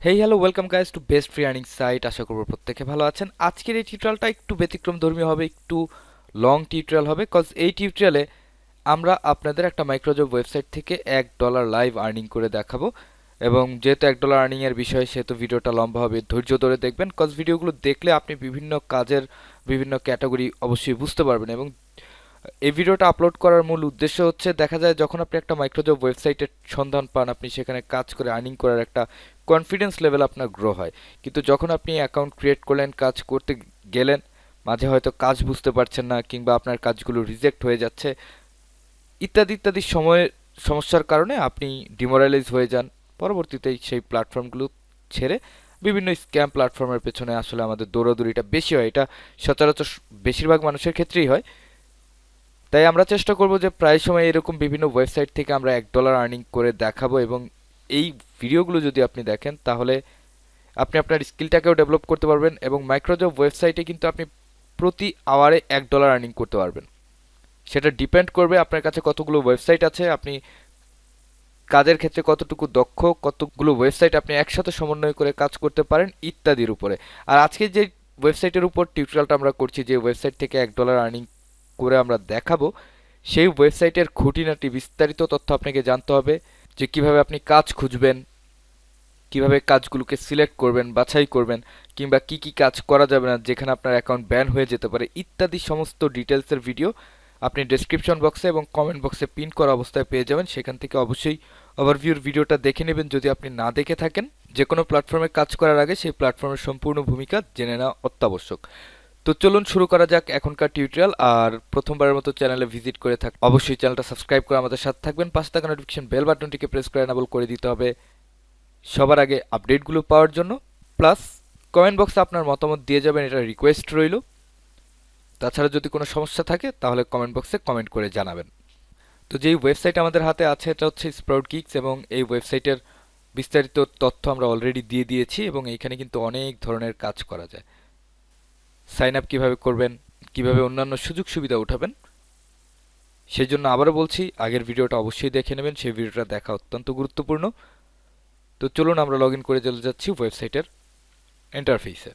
Hey hello welcome guys to best free earning site. আশা করব প্রত্যেকে ভালো আছেন। আজকের এই টিউটোরিয়ালটা একটু ব্যতিক্রম ধর্মী হবে, একটু লং টিউটোরিয়াল হবে, কজ এই টিউটোরিয়ালে আমরা আপনাদের একটা মাইক্রোজব ওয়েবসাইট থেকে $1 লাইভ আর্নিং করে দেখাবো। এবং যেহেতু $1 আর্নিং এর বিষয়, সেহেতু ভিডিওটা লম্বা হবে, ধৈর্য ধরে দেখবেন, কজ ভিডিওগুলো দেখলে আপনি বিভিন্ন কাজের বিভিন্ন ক্যাটাগরি অবশ্যই বুঝতে পারবেন। এবং এই ভিডিওটা আপলোড করার মূল উদ্দেশ্য হচ্ছে, দেখা যায় যখন আপনি একটা মাইক্রোজব ওয়েবসাইটের সন্ধান পান, আপনি সেখানে কাজ করে আর্নিং করার একটা কনফিডেন্স লেভেল আপনার গ্রো হয়। কিন্তু যখন আপনি অ্যাকাউন্ট ক্রিয়েট করলেন, কাজ করতে গেলেন, মাঝে হয়তো কাজ বুঝতে পারছেন না, কিংবা আপনার কাজগুলো রিজেক্ট হয়ে যাচ্ছে, ইত্যাদি ইত্যাদি সমস্যার কারণে আপনি ডিমোরালাইজ হয়ে যান। পরবর্তীতে সেই প্ল্যাটফর্মগুলো ছেড়ে বিভিন্ন স্ক্যাম প্ল্যাটফর্মের পেছনে আসলে আমাদের দৌড়াদৌড়িটা বেশি হয়। এটা সচরাচর বেশিরভাগ মানুষের ক্ষেত্রেই হয়। তাই আমরা চেষ্টা করব যে প্রায় সময় এরকম বিভিন্ন ওয়েবসাইট থেকে আমরা $1 আর্নিং করে দেখাবো। এবং এই ভিডিওগুলো যদি আপনি দেখেন, তাহলে আপনি আপনার স্কিলটাকেও ডেভেলপ করতে পারবেন। এবং মাইক্রোজব ওয়েবসাইটে কিন্তু আপনি প্রতি আওয়ারে $1 আর্নিং করতে পারবেন। সেটা ডিপেন্ড করবে আপনার কাছে কতগুলো ওয়েবসাইট আছে, আপনি কাজের ক্ষেত্রে কতটুকু দক্ষ, কতগুলো ওয়েবসাইট আপনি একসাথে সমন্বয় করে কাজ করতে পারেন, ইত্যাদির উপরে। আর আজকে যে ওয়েবসাইটের উপর টিউটোরিয়ালটা আমরা করছি, যে ওয়েবসাইট থেকে $1 আর্নিং করে আমরা দেখাবো, সেই ওয়েবসাইটের খুঁটিনাটি বিস্তারিত তথ্য আপনাকে জানতে হবে। যে কিভাবে আপনি কাজ খুঁজবেন, কিভাবে কাজগুলোকে সিলেক্ট করবেন, বাছাই করবেন, কিংবা কি কি কাজ করা যাবে না যেখানে আপনার অ্যাকাউন্ট ব্যান হয়ে যেতে পারে, ইত্যাদি সমস্ত ডিটেলসের ভিডিও আপনি ডেসক্রিপশন বক্সে এবং কমেন্ট বক্সে পিন করা অবস্থায় পেয়ে যাবেন। সেখান থেকে অবশ্যই ওভারভিউর ভিডিওটা দেখে নেবেন যদি আপনি না দেখে থাকেন। যে কোনো প্ল্যাটফর্মে কাজ করার আগে সেই প্ল্যাটফর্মের সম্পূর্ণ ভূমিকা জেনে নেওয়া অত্যাবশ্যক। তো চলুন শুরু করা যাক এখনকার টিউটোরিয়াল। আর প্রথমবারের মতো চ্যানেলে ভিজিট করে অবশ্যই চ্যানেলটা সাবস্ক্রাইব করে আমাদের সাথে থাকবেন। পাশে থাকা নোটিফিকেশন বেল বাটনটিকে প্রেস করে এনেবল করে দিতে হবে সবার আগে আপডেটগুলো পাওয়ার জন্য। প্লাস কমেন্ট বক্সে আপনার মতামত দিয়ে যাবেন, এটা রিকোয়েস্ট রইল। তাছাড়া যদি কোনো সমস্যা থাকে তাহলে কমেন্ট বক্সে কমেন্ট করে জানাবেন। তো যেই ওয়েবসাইট আমাদের হাতে আছে, এটা হচ্ছে স্প্রাউট গিগস। এবং এই ওয়েবসাইটের বিস্তারিত তথ্য আমরা অলরেডি দিয়ে দিয়েছি। এবং এইখানে কিন্তু অনেক ধরনের কাজ করা যায়। সাইন আপ কীভাবে করবেন, কিভাবে অন্যান্য সুযোগ সুবিধা উঠাবেন, সেই জন্য আবারও বলছি, আগের ভিডিওটা অবশ্যই দেখে নেবেন, সেই ভিডিওটা দেখা অত্যন্ত গুরুত্বপূর্ণ। তো চলুন আমরা লগ ইন করে চলে যাচ্ছি ওয়েবসাইটের ইন্টারফেসে।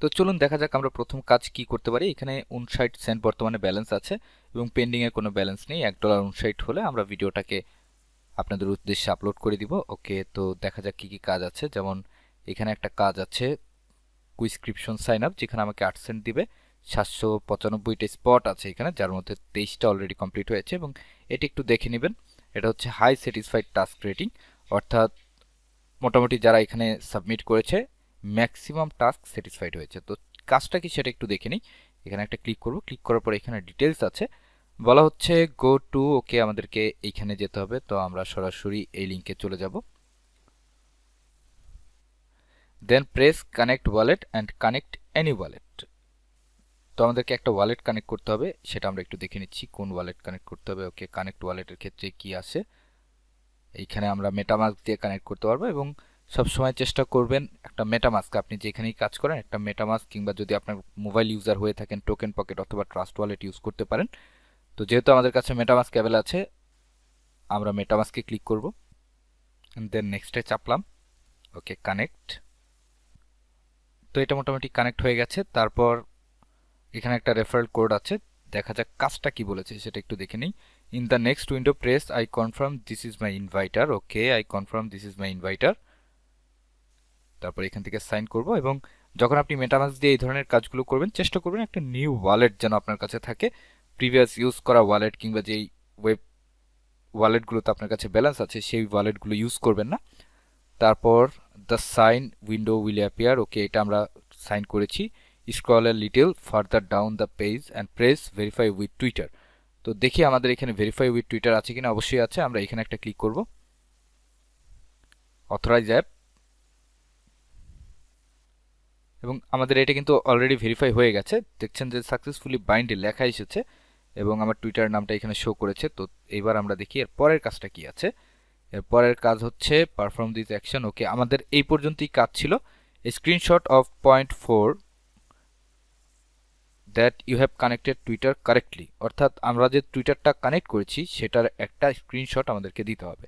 তো চলুন দেখা যাক আমরা প্রথম কাজ কি করতে পারি। এখানে 59 সেন্ট বর্তমানে ব্যালেন্স আছে এবং পেন্ডিংয়ে কোনো ব্যালেন্স নেই। $1 হলে আমরা ভিডিওটাকে আপনাদের উদ্দেশ্যে আপলোড করে দিব। ওকে, তো দেখা যাক কি কি কাজ আছে। যেমন এখানে একটা কাজ আছে, কুইসক্রিপশন সাইন আপ, যেখানে আমাকে 8 সেন্ট দিবে। 795টা স্পট আছে এখানে, যার মধ্যে 23টা অলরেডি কমপ্লিট হয়েছে। এবং এটি একটু দেখে নেবেন। এটা হচ্ছে হাই স্যাটিসফাইড টাস্ক রেটিং, অর্থাৎ মোটামুটি যারা এখানে সাবমিট করেছে ম্যাক্সিমাম টাস্ক স্যাটিসফাইড হয়েছে। তো কাজটা কি সেটা একটু দেখে নিই। এখানে একটা ক্লিক করব। ক্লিক করার পর এখানে ডিটেলস আছে, বলা হচ্ছে গো টু, ওকে আমাদেরকে এইখানে যেতে হবে। তো আমরা সরাসরি এই লিঙ্কে চলে যাব। Then press connect wallet and connect any wallet. তো আমাদেরকে একটা ওয়ালেট কানেক্ট করতে হবে, সেটা আমরা একটু দেখে নিচ্ছি কোন ওয়ালেট কানেক্ট করতে হবে। ওকে, কানেক্ট ওয়ালেটের ক্ষেত্রে কি আসে, এইখানে আমরা মেটামাস্ক দিয়ে কানেক্ট করতে পারবো। এবং সবসময় চেষ্টা করবেন একটা মেটামাস্ক, আপনি যেখানেই কাজ করেন একটা মেটামাস্ক, কিংবা যদি আপনার মোবাইল ইউজার হয়ে থাকেন টোকেন পকেট অথবা ট্রাস্ট ওয়ালেট ইউজ করতে পারেন। তো যেহেতু আমাদের কাছে মেটামাস্ক অ্যাভেল আছে, আমরা মেটামাস্কে ক্লিক করব। দেন নেক্সটে চাপলাম। ওকে, কানেক্ট। তো এটা মোটামুটি কানেক্ট হয়ে গেছে। তারপর এখানে একটা রেফারেল কোড আছে, দেখা যাক কাজটা কি বলেছে সেটা একটু দেখে নিই। In the next window press I confirm this is my inviter. Okay, I confirm this is my inviter. তারপর এখান থেকে সাইন করব। এবং যখন আপনি মেটামাস্ক দিয়ে এই ধরনের কাজগুলো করবেন, চেষ্টা করবেন একটা নিউ ওয়ালেট যেন আপনার কাছে থাকে। প্রিভিয়াস ইউজ করা ওয়ালেট কিংবা যেই ওয়েব ওয়ালেটগুলোতে আপনার কাছে ব্যালেন্স আছে সেই ওয়ালেটগুলো ইউজ করবেন না। তারপর the sign window will appear. Okay, এটা আমরা সাইন করেছি। Scroll a little further down the page and press verify with Twitter. তো দেখি আমাদের এখানে ভেরিফাই উইথ টুইটার আছে কিনা। অবশ্যই আছে। আমরা এখানে একটা ক্লিক করব, অথরাইজ অ্যাপ। এবং আমাদের এটা কিন্তু অলরেডি ভেরিফাই হয়ে গেছে। দেখছেন যে সাকসেসফুলি বাইন্ডে লেখা এসেছে এবং আমার টুইটার নামটা এখানে শো করেছে। তো এইবার আমরা দেখি এর পরের কাজটা কি আছে। এর পরের কাজ হচ্ছে পারফর্ম দিস অ্যাকশন। ওকে, আমাদের এই পর্যন্তই কাজ ছিল। Screenshot of point 4 that you have connected Twitter correctly, অর্থাৎ আমরা যে টুইটারটা কানেক্ট করেছি সেটার একটা স্ক্রিনশট আমাদেরকে দিতে হবে।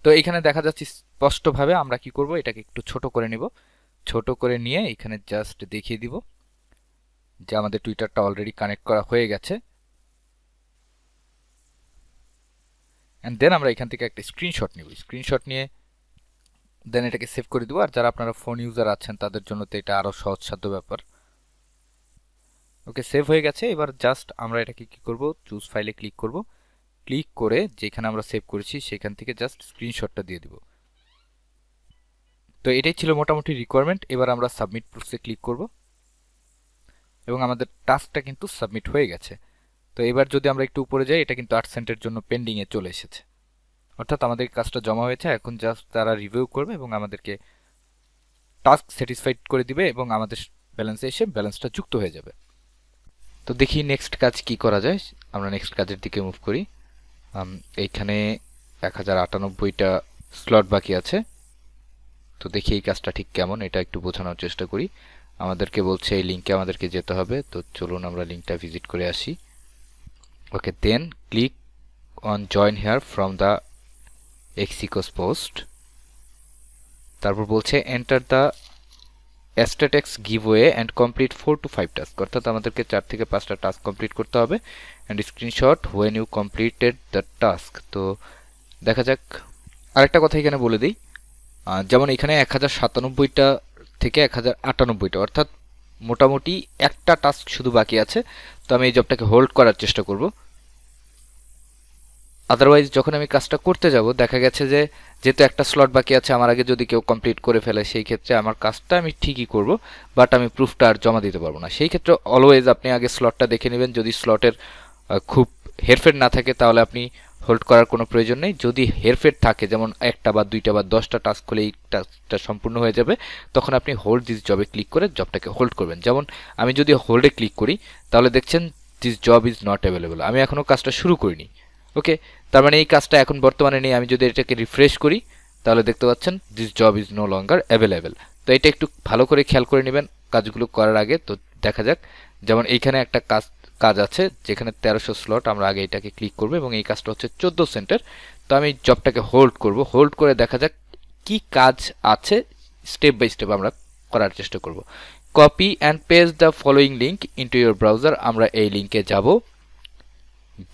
তো এখানে দেখা যাচ্ছে স্পষ্টভাবে আমরা কি করব, এটাকে একটু ছোট করে নিব। ছোট করে নিয়ে এখানে জাস্ট দেখিয়ে দিব যে আমাদের টুইটারটা অলরেডি কানেক্ট করা হয়ে গেছে। অ্যান্ড দেন আমরা এখান থেকে একটা স্ক্রিনশট নিব। স্ক্রিনশট নিয়ে দেন এটাকে সেভ করে দিব। আর যারা আপনারা ফোন ইউজার আছেন তাদের জন্য তো এটা আরও সহজসাধ্য ব্যাপার। ওকে, সেভ হয়ে গেছে। এবার জাস্ট আমরা এটাকে কি করব, চুজ ফাইলে ক্লিক করব। ক্লিক করে যেখানে আমরা সেভ করেছি সেখান থেকে জাস্ট স্ক্রিনশটটা দিয়ে দিব। তো এটাই ছিল মোটামুটি রিকোয়ারমেন্ট। এবার আমরা সাবমিট প্রসেসে ক্লিক করব এবং আমাদের টাস্কটা কিন্তু সাবমিট হয়ে গেছে। তো এবার যদি আমরা একটু উপরে যাই, এটা কিন্তু 8 সেন্টের জন্য পেন্ডিংয়ে চলে এসেছে। অর্থাৎ আমাদের কাজটা জমা হয়েছে। এখন জাস্ট তারা রিভিউ করবে এবং আমাদেরকে টাস্ক স্যাটিসফাইড করে দিবে এবং আমাদের ব্যালেন্সে এসে ব্যালেন্সটা যুক্ত হয়ে যাবে। তো দেখি নেক্সট কাজ কি করা যায়। আমরা নেক্সট কাজের দিকে মুভ করি। এইখানে 1098টা স্লট বাকি আছে। তো দেখি এই কাজটা ঠিক কেমন, এটা একটু বোঝানোর চেষ্টা করি। আমাদেরকে বলছে এই লিঙ্কে আমাদেরকে যেতে হবে। তো চলুন আমরা লিঙ্কটা ভিজিট করে আসি। Okay, then click on join here from the Exicos post. তারপর বলছে enter the Astatex giveaway and complete 4 to 5 task. অর্থাৎ আমাদেরকে 4 থেকে 5টা টাস্ক কমপ্লিট করতে হবে। And screenshot when you completed the task. তো দেখা যাক। আরেকটা কথা এখানে বলে দিই, যেমন এখানে 1097টা থেকে 1098টা, অর্থাৎ মোটামুটি একটা টাস্ক শুধু বাকি আছে। তো আমি এই জবটাকে হোল্ড করার চেষ্টা করব। আদারওয়াইজ যখন আমি কাজটা করতে যাব দেখা গেছে যে যেহেতু একটা স্লট বাকি আছে, আমার আগে যদি কেউ কমপ্লিট করে ফেলে সেই ক্ষেত্রে আমার কাজটা আমি ঠিকই করব, বাট আমি প্রুফটা আর জমা দিতে পারবো না। সেই ক্ষেত্রে অলওয়েজ আপনি আগে স্লটটা দেখে নেবেন। যদি স্লটের খুব হেরফের না থাকে তাহলে আপনি হোল্ড করার কোনো প্রয়োজন নেই। যদি হেরফের থাকে, যেমন একটা বা দুইটা বা 10টা টাস্ক হলে এই টাস্কটা সম্পূর্ণ হয়ে যাবে, তখন আপনি হোল্ড দিস জবে ক্লিক করে জবটাকে হোল্ড করবেন। যেমন আমি যদি হোল্ডে ক্লিক করি তাহলে দেখছেন this job is not available. আমি এখনও কাজটা শুরু করিনি। ওকে, তার মানে এই কাজটা এখন বর্তমানে নেই। আমি যদি এটাকে রিফ্রেশ করি তাহলে দেখতে পাচ্ছেন this job is no longer available. তো এটা একটু ভালো করে খেয়াল করে নেবেন কাজগুলো করার আগে। তো দেখা যাক, যেমন এইখানে একটা কাজ আছে যেখানে 1300 স্লট। আমরা আগে এটাকে ক্লিক করব এবং এই কাজটা হচ্ছে 14 সেন্টের। তো আমি জবটাকে হোল্ড করব। হোল্ড করে দেখা যাক কি কাজ আছে, স্টেপ বাই স্টেপ আমরা করার চেষ্টা করব। Copy and paste the following link into your browser. আমরা এই লিঙ্কে যাব,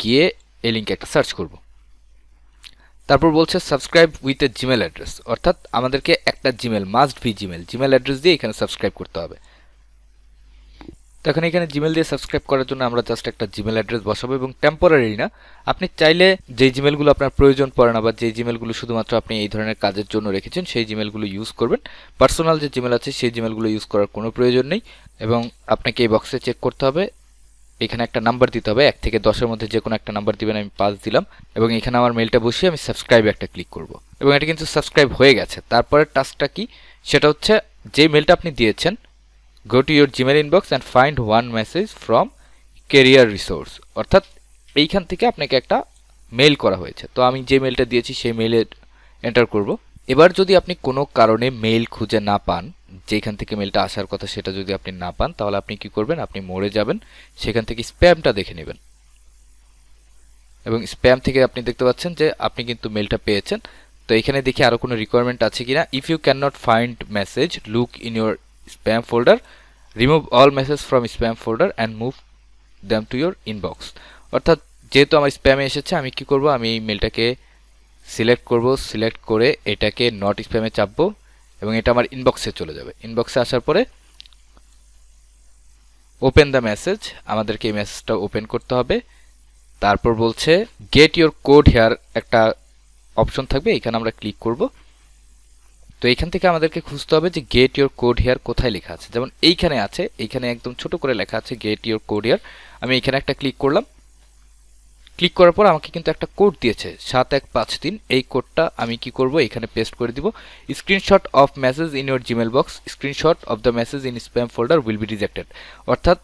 গিয়ে এই লিঙ্কে একটা সার্চ করব। তারপর বলছে subscribe with a Gmail address, অর্থাৎ আমাদেরকে একটা Gmail, must be Gmail address দিয়ে এখানে সাবস্ক্রাইব করতে হবে। তো এখন এখানে জিমেল দিয়ে সাবস্ক্রাইব করার জন্য আমরা জাস্ট একটা জিমেল অ্যাড্রেস বসাবো এবং টেম্পোরারি না, আপনি চাইলে যে জিমেলগুলো আপনার প্রয়োজন পড়ে না বা যে জিমেলগুলো শুধুমাত্র আপনি এই ধরনের কাজের জন্য রেখেছেন সেই জিমেলগুলো ইউজ করবেন। পার্সোনাল যে জিমেল আছে সেই জিমেলগুলো ইউজ করার কোনো প্রয়োজন নেই। এবং আপনাকে এই বক্সে চেক করতে হবে, এখানে একটা নাম্বার দিতে হবে। 1 থেকে 10-এর মধ্যে যে কোনো একটা নাম্বার দিবেন। আমি 5 দিলাম এবং এখানে আমার মেলটা বসিয়ে আমি সাবস্ক্রাইবে একটা ক্লিক করব এবং এটা কিন্তু সাবস্ক্রাইব হয়ে গেছে। তারপরের টাস্কটা কি, সেটা হচ্ছে যে মেলটা আপনি দিয়েছেন, go to your Gmail inbox and find one message from career resource. অর্থাৎ এইখান থেকে আপনাকে একটা মেল করা হয়েছে। তো আমি যে মেলটা দিয়েছি সেই মেলে এন্টার করব। এবার যদি আপনি কোনো কারণে মেইল খুঁজে না পান, যেখান থেকে মেলটা আসার কথা সেটা যদি আপনি না পান, তাহলে আপনি কি করবেন, আপনি মোড়ে যাবেন, সেখান থেকে স্প্যামটা দেখে নেবেন এবং স্প্যাম থেকে আপনি দেখতে পাচ্ছেন যে আপনি কিন্তু মেলটা পেয়েছেন। তো এখানে দেখি আরও কোনো রিকোয়ারমেন্ট আছে কিনা। If you can not find message, look in your spam folder, remove all message from spam folder and move them to your inbox. অর্থাৎ যেহেতু আমার স্প্যামে এসেছে, আমি কি করব, আমি এই মেলটাকে সিলেক্ট করব, সিলেক্ট করে এটাকে নট স্প্যামে চাপবো এবং এটা আমার ইনবক্সে চলে যাবে। ইনবক্সে আসার পরে ওপেন দ্য মেসেজ, আমাদেরকে এই মেসেজটা ওপেন করতে হবে। তারপর বলছে গেট ইউর কোড হেয়ার, একটা অপশন থাকবে, এখানে আমরা ক্লিক করব। তো এইখান থেকে আমাদেরকে খুঁজতে হবে যে গেট ইউর কোড হেয়ার কোথায় লেখা আছে। যেমন এইখানে আছে, এইখানে একদম ছোট করে লেখা আছে গেট ইউর কোড হেয়ার। আমি এখানে একটা ক্লিক করলাম। ক্লিক করার পর আমাকে কিন্তু একটা কোড দিয়েছে 7153। এই কোডটা আমি কি করব, এখানে পেস্ট করে দিব। Screenshot of message in your Gmail box, screenshot of the message in spam folder will be rejected. অর্থাৎ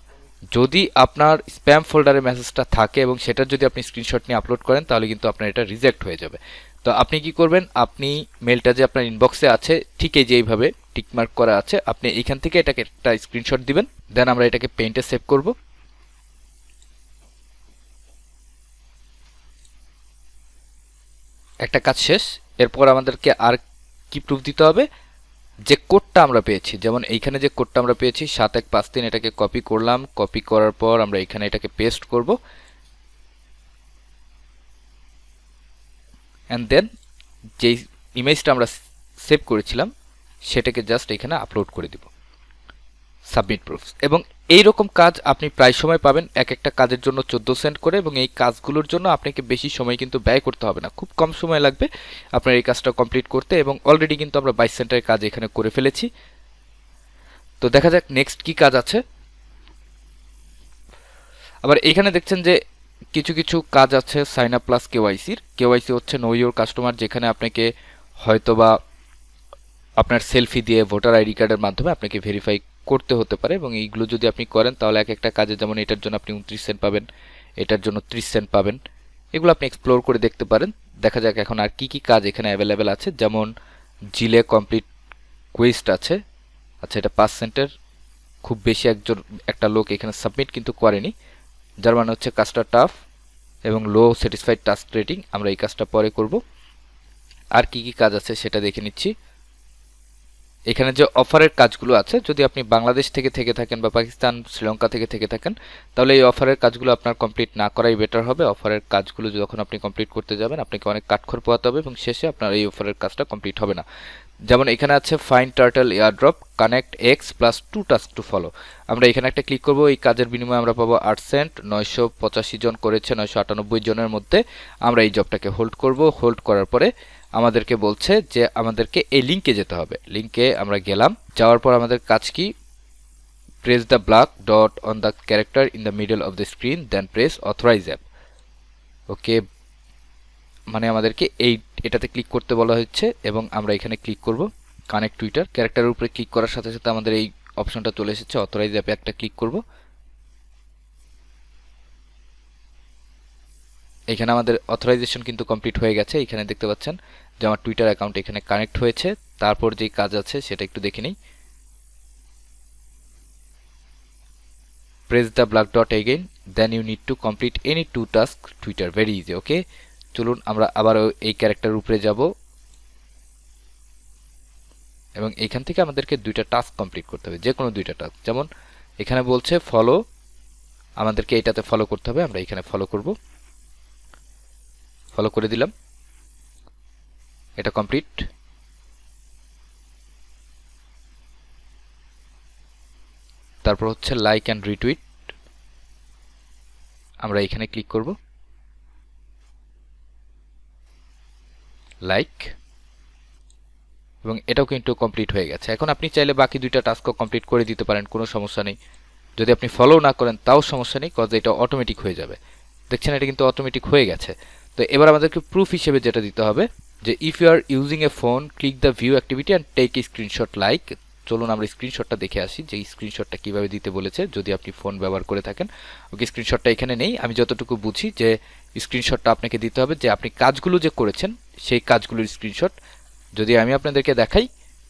যদি আপনার স্প্যাম ফোল্ডারে মেসেজটা থাকে এবং সেটার যদি আপনি স্ক্রিনশট নিয়ে আপলোড করেন তাহলে কিন্তু আপনার এটা রিজেক্ট হয়ে যাবে। তো আপনি কি করবেন, আপনি মেলটা যে আপনার ইনবক্সে আছে ঠিক এই যে এইভাবে টিকমার্ক করা আছে, আপনি এখান থেকে এটাকে একটা স্ক্রিনশট দিবেন। দেন আমরা এটাকে পেইন্টে সেভ করব। একটা কাজ শেষ। এরপর আমাদেরকে আর কি প্রুফ দিতে হবে, যে কোডটা আমরা পেয়েছি। যেমন এইখানে যে কোডটা আমরা পেয়েছি 7153, এটাকে কপি করলাম, কপি করার পর আমরা এখানে এটাকে পেস্ট করব, অ্যান্ড দেন যেই ইমেজটা আমরা সেভ করেছিলাম সেটাকে জাস্ট এখানে আপলোড করে দিব, সাবমিট প্রুফস। এবং এই রকম কাজ আপনি প্রায় সময় পাবেন, এক একটা কাজের জন্য 14 সেন্ট করে, এবং এই কাজগুলোর জন্য আপনাকে বেশি সময় কিন্তু ব্যয় করতে হবে না, খুব কম সময় লাগবে আপনার এই কাজটা কমপ্লিট করতে। এবং অলরেডি কিন্তু আমরা 22 সেন্টের কাজ এখানে করে ফেলেছি। তো দেখা যাক নেক্সট কি কাজ আছে। আবার এখানে দেখছেন যে কিছু কিছু কাজ আছে সাইন আপ প্লাস কেওয়াইসির। কেওয়াইসি হচ্ছে নো ইউর কাস্টমার, যেখানে আপনাকে হয়তোবা আপনার সেলফি দিয়ে ভোটার আইডি কার্ডের মাধ্যমে আপনাকে ভেরিফাই করতে হতে পারে, এবং এইগুলো যদি আপনি করেন তাহলে এক একটা কাজে, যেমন এটার জন্য আপনি 29 সেন্ট পাবেন, এটার জন্য 30 সেন্ট পাবেন। এগুলো আপনি এক্সপ্লোর করে দেখতে পারেন। দেখা যাক এখন আর কি কি কাজ এখানে অ্যাভেলেবেল আছে। যেমন জিলে কমপ্লিট কোয়েস্ট আছে, আচ্ছা এটা 5 সেন্টের, খুব বেশি একটা লোক এখানে সাবমিট কিন্তু করেনি, যার মানে হচ্ছে কাজটা টাফ এবং লো স্যাটিসফাইড টাস্ক রেটিং। আমরা এই কাজটা পরে করব। আর কি কি কাজ আছে সেটা দেখে নিচ্ছি। এখানে যে অফারের কাজগুলো আছে, যদি আপনি বাংলাদেশ থেকে থেকে থাকেন বা পাকিস্তান, শ্রীলঙ্কা থেকে থেকে থাকেন, তাহলে এই অফারের কাজগুলো আপনার কমপ্লিট না করাই বেটার হবে। অফারের কাজগুলো যখন আপনি কমপ্লিট করতে যাবেন আপনাকে অনেক কাঠখড় পোহাতে হবে, এবং শেষে আপনার এই অফারের কাজটা কমপ্লিট হবে না। যেমন এখানে আছে fine turtle airdrop connect x plus 2 task to follow. আমরা এখানে একটা ক্লিক করব, এই কাজের বিনিময়ে আমরা পাবো 8 সেন্ট। 985 জন করেছে, 998 জনের মধ্যে। আমরা এই জবটাকে হোল্ড করব। হোল্ড করার পরে আমাদেরকে বলছে যে আমাদেরকে এই লিঙ্কে যেতে হবে। লিঙ্কে আমরা গেলাম, যাওয়ার পর আমাদের কাজ কি, press the black dot on the character in the middle of the screen, then press authorize app. Okay, মানে আমাদেরকে এটাতে ক্লিক করতে বলা হচ্ছে, এবং আমরা এখানে ক্লিক করব কানেক্ট টুইটার। ক্যারেক্টারের উপরে ক্লিক করার সাথে সাথে আমাদের এই অপশনটা চলে এসেছে, অথরাইজ অ্যাপে একটা ক্লিক করব। এখানে আমাদের অথরাইজেশন কিন্তু কমপ্লিট হয়ে গেছে। এখানে দেখতে পাচ্ছেন যে আমার টুইটার অ্যাকাউন্ট এখানে কানেক্ট হয়েছে। তারপর যে কাজ আছে সেটা একটু দেখে নিই। Press the black dot again, then you need to complete any 2 task Twitter, very easy. Okay, চলুন আমরা আবার এই ক্যারেক্টারের উপরে যাব, এবং এখান থেকে আমাদেরকে 2টা টাস্ক কমপ্লিট করতে হবে, যে কোনো 2টা টাস্ক। যেমন এখানে বলছে ফলো, আমাদেরকে এটাতে ফলো করতে হবে, আমরা এখানে ফলো করব। ফলো করে দিলাম, এটা কমপ্লিট। তারপর হচ্ছে লাইক অ্যান্ড রিটুইট, আমরা এখানে ক্লিক করব, লাইক, এবং এটাও কিন্তু কমপ্লিট হয়ে গেছে। এখন আপনি চাইলে বাকি 2টা টাস্কও কমপ্লিট করে দিতে পারেন, কোনো সমস্যা নেই। যদি আপনি ফলো না করেন তাও সমস্যা নেই, কজ এটা অটোমেটিক হয়ে যাবে। দেখছেন এটা কিন্তু অটোমেটিক হয়ে গেছে। তো এবার আমাদেরকে প্রুফ হিসেবে যেটা দিতে হবে, যে if you are using a phone click the view activity and take a screenshot like. চলুন আমরা স্ক্রিনশটটা দেখে আসি যে স্ক্রিনশটটা কিভাবে দিতে বলেছে, যদি আপনি ফোন ব্যবহার করে থাকেন। ওকে, স্ক্রিনশটটা এখানে নেই। আমি যতটুকু বুঝি যে স্ক্রিনশটটা আপনাকে দিতে হবে যে আপনি কাজগুলো যে করেছেন সেই কাজগুলোর স্ক্রিনশট। যদি আমি আপনাদেরকে দেখাই,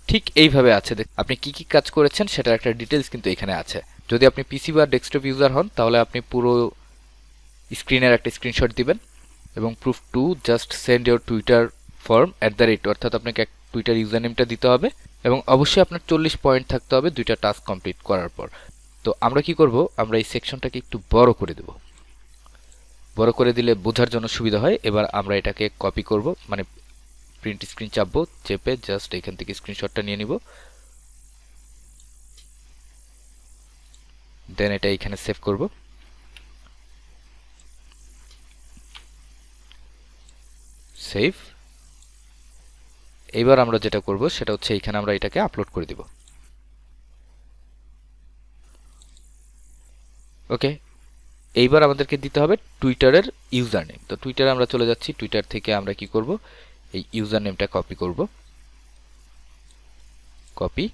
ঠিক এইভাবে আছে। আপনি কি কি কাজ করেছেন সেটার একটা ডিটেলস কিন্তু এখানে আছে। যদি আপনি পিসি বা ডেস্কটপ ইউজার হন তাহলে আপনি পুরো স্ক্রিনের একটা স্ক্রিনশট দিবেন। এবং proof to, just send your Twitter form @, অর্থাৎ আপনাকে এক টুইটার ইউজার নেমটা দিতে হবে, এবং অবশ্যই আপনার 40 পয়েন্ট থাকতে হবে 2টা টাস্ক কমপ্লিট করার পর। তো আমরা কি করব, আমরা এই সেকশনটাকে একটু বড় করে দেব। বড় করে দিলে বোঝার জন্য সুবিধা হয়। এবার আমরা এটাকে কপি করব, মানে প্রিন্ট স্ক্রিন চাপবো, চেপে জাস্ট এখান থেকে স্ক্রিনশটটা নিয়ে নিব, দেন এটা এখানে সেভ করব। সেভ। এবার আমরা যেটা করব সেটা হচ্ছে এখানে আমরা এটাকে আপলোড করে দিব। ওকে, এইবার আমাদেরকে দিতে হবে টুইটারের ইউজার নেম। তো টুইটারে আমরা চলে যাচ্ছি, টুইটার থেকে আমরা কি করব, এই ইউজার নেমটা কপি করব, কপি,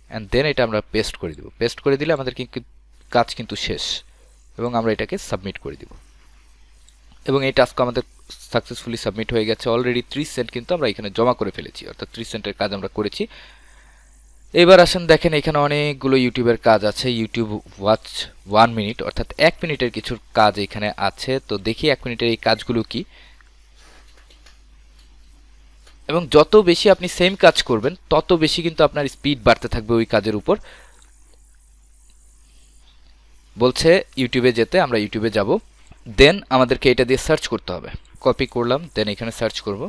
অ্যান্ড দেন এটা আমরা পেস্ট করে দিব। পেস্ট করে দিলে আমাদের কাজ কিন্তু শেষ, এবং আমরা এটাকে সাবমিট করে দিব। এবং এই টাস্ক আমাদের সাকসেসফুলি সাবমিট হয়ে গেছে। অলরেডি 30 সেন্ট কিন্তু আমরা এখানে জমা করে ফেলেছি, অর্থাৎ 30 সেন্টের কাজ আমরা করেছি। এবার আসেন দেখেন এখানে অনেকগুলো ইউটিউবের কাজ আছে। ইউটিউব ওয়াচ 1 মিনিট অর্থাৎ 1 মিনিটের কিছু কাজ এখানে আছে। তো দেখি 1 মিনিটের এই কাজগুলো কি, এবং যত বেশি আপনি সেম কাজ করবেন তত বেশি কিন্তু আপনার স্পিড বাড়তে থাকবে ওই কাজের উপর। বলছে ইউটিউবে যেতে, আমরা ইউটিউবে যাব। দেন আমাদেরকে এটা দিয়ে সার্চ করতে হবে। কপি করলাম, দেন এখানে সার্চ করব।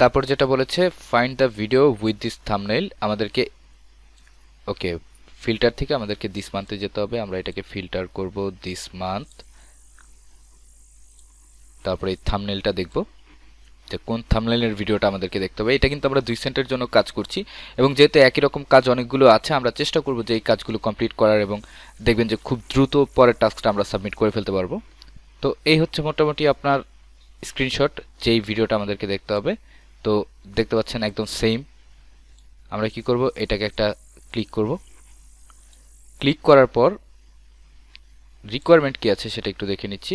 তারপর যেটা বলেছে find the video with this thumbnail, আমাদেরকে ওকে ফিল্টার থেকে আমাদেরকে দিস মান্থে যেতে হবে। আমরা এটাকে ফিল্টার করব দিস মান্থ। তারপরে এই থাম্বনেইলটা দেখব যে কোন থাম্বনেইলের ভিডিওটা আমাদেরকে দেখতে হবে। এটা কিন্তু আমরা 2 সেন্টের জন্য কাজ করছি, এবং যেহেতু একই রকম কাজ অনেকগুলো আছে আমরা চেষ্টা করব যে এই কাজগুলো কমপ্লিট করার, এবং দেখবেন যে খুব দ্রুত পরের টাস্কটা আমরা সাবমিট করে ফেলতে পারবো। তো এই হচ্ছে মোটামুটি আপনার স্ক্রিনশট যেই ভিডিওটা আমাদেরকে দেখতে হবে। তো দেখতে পাচ্ছেন একদম সেম। আমরা কি করব, এটাকে একটা ক্লিক করব। ক্লিক করার পর রিকোয়ারমেন্ট কি আছে সেটা একটু দেখে নিচ্ছি।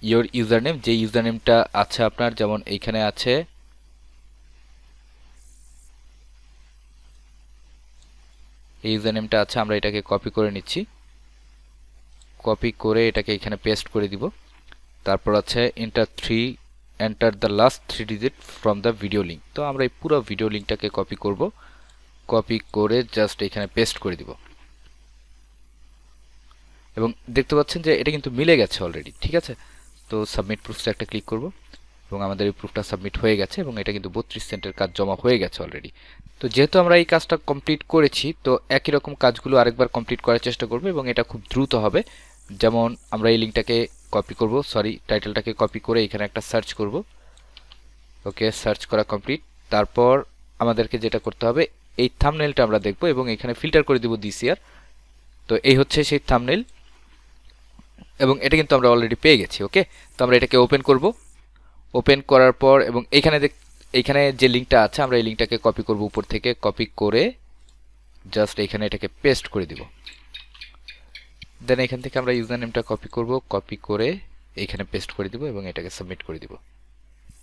ইওর ইউজার নেম, যে ইউজার নেমটা আছে আপনার, যেমন এইখানে আছে এই ইউজার নেমটা আছে, আমরা এটাকে কপি করে নিচ্ছি। কপি করে এটাকে এখানে পেস্ট করে দিব। তারপর আছে enter the last 3 digit from the video link. তো আমরা এই পুরো ভিডিও লিঙ্কটাকে কপি করব। কপি করে জাস্ট এখানে পেস্ট করে দিব, এবং দেখতে পাচ্ছেন যে এটা কিন্তু মিলে গেছে অলরেডি। ঠিক আছে, তো সাবমিট প্রুফসে একটা ক্লিক করব, এবং আমাদের এই প্রুফটা সাবমিট হয়ে গেছে, এবং এটা কিন্তু 32 সেন্টের কাজ জমা হয়ে গেছে অলরেডি। তো যেহেতু আমরা এই কাজটা কমপ্লিট করেছি, তো একই রকম কাজগুলো আরেকবার কমপ্লিট করার চেষ্টা করব, এবং এটা খুব দ্রুত হবে। যেমন আমরা এই লিঙ্কটাকে কপি করব, সরি টাইটেলটাকে কপি করে এখানে একটা সার্চ করব। ওকে, সার্চ করা কমপ্লিট। তারপর আমাদেরকে যেটা করতে হবে, এই থাম্বনেইলটা আমরা দেখব, এবং এখানে ফিল্টার করে দিব দিস ইয়ার। তো এই হচ্ছে সেই থাম্বনেইল, এবং এটা কিন্তু আমরা অলরেডি পেয়ে গেছি। ওকে, তো আমরা এটাকে ওপেন করব। ওপেন করার পর, এবং এইখানে যে লিঙ্কটা আছে আমরা এই লিঙ্কটাকে কপি করব উপর থেকে। কপি করে জাস্ট এখানে এটাকে পেস্ট করে দিব। দেন এখান থেকে আমরা ইউজার নেমটা কপি করব, কপি করে এইখানে পেস্ট করে দিব, এবং এটাকে সাবমিট করে দিব।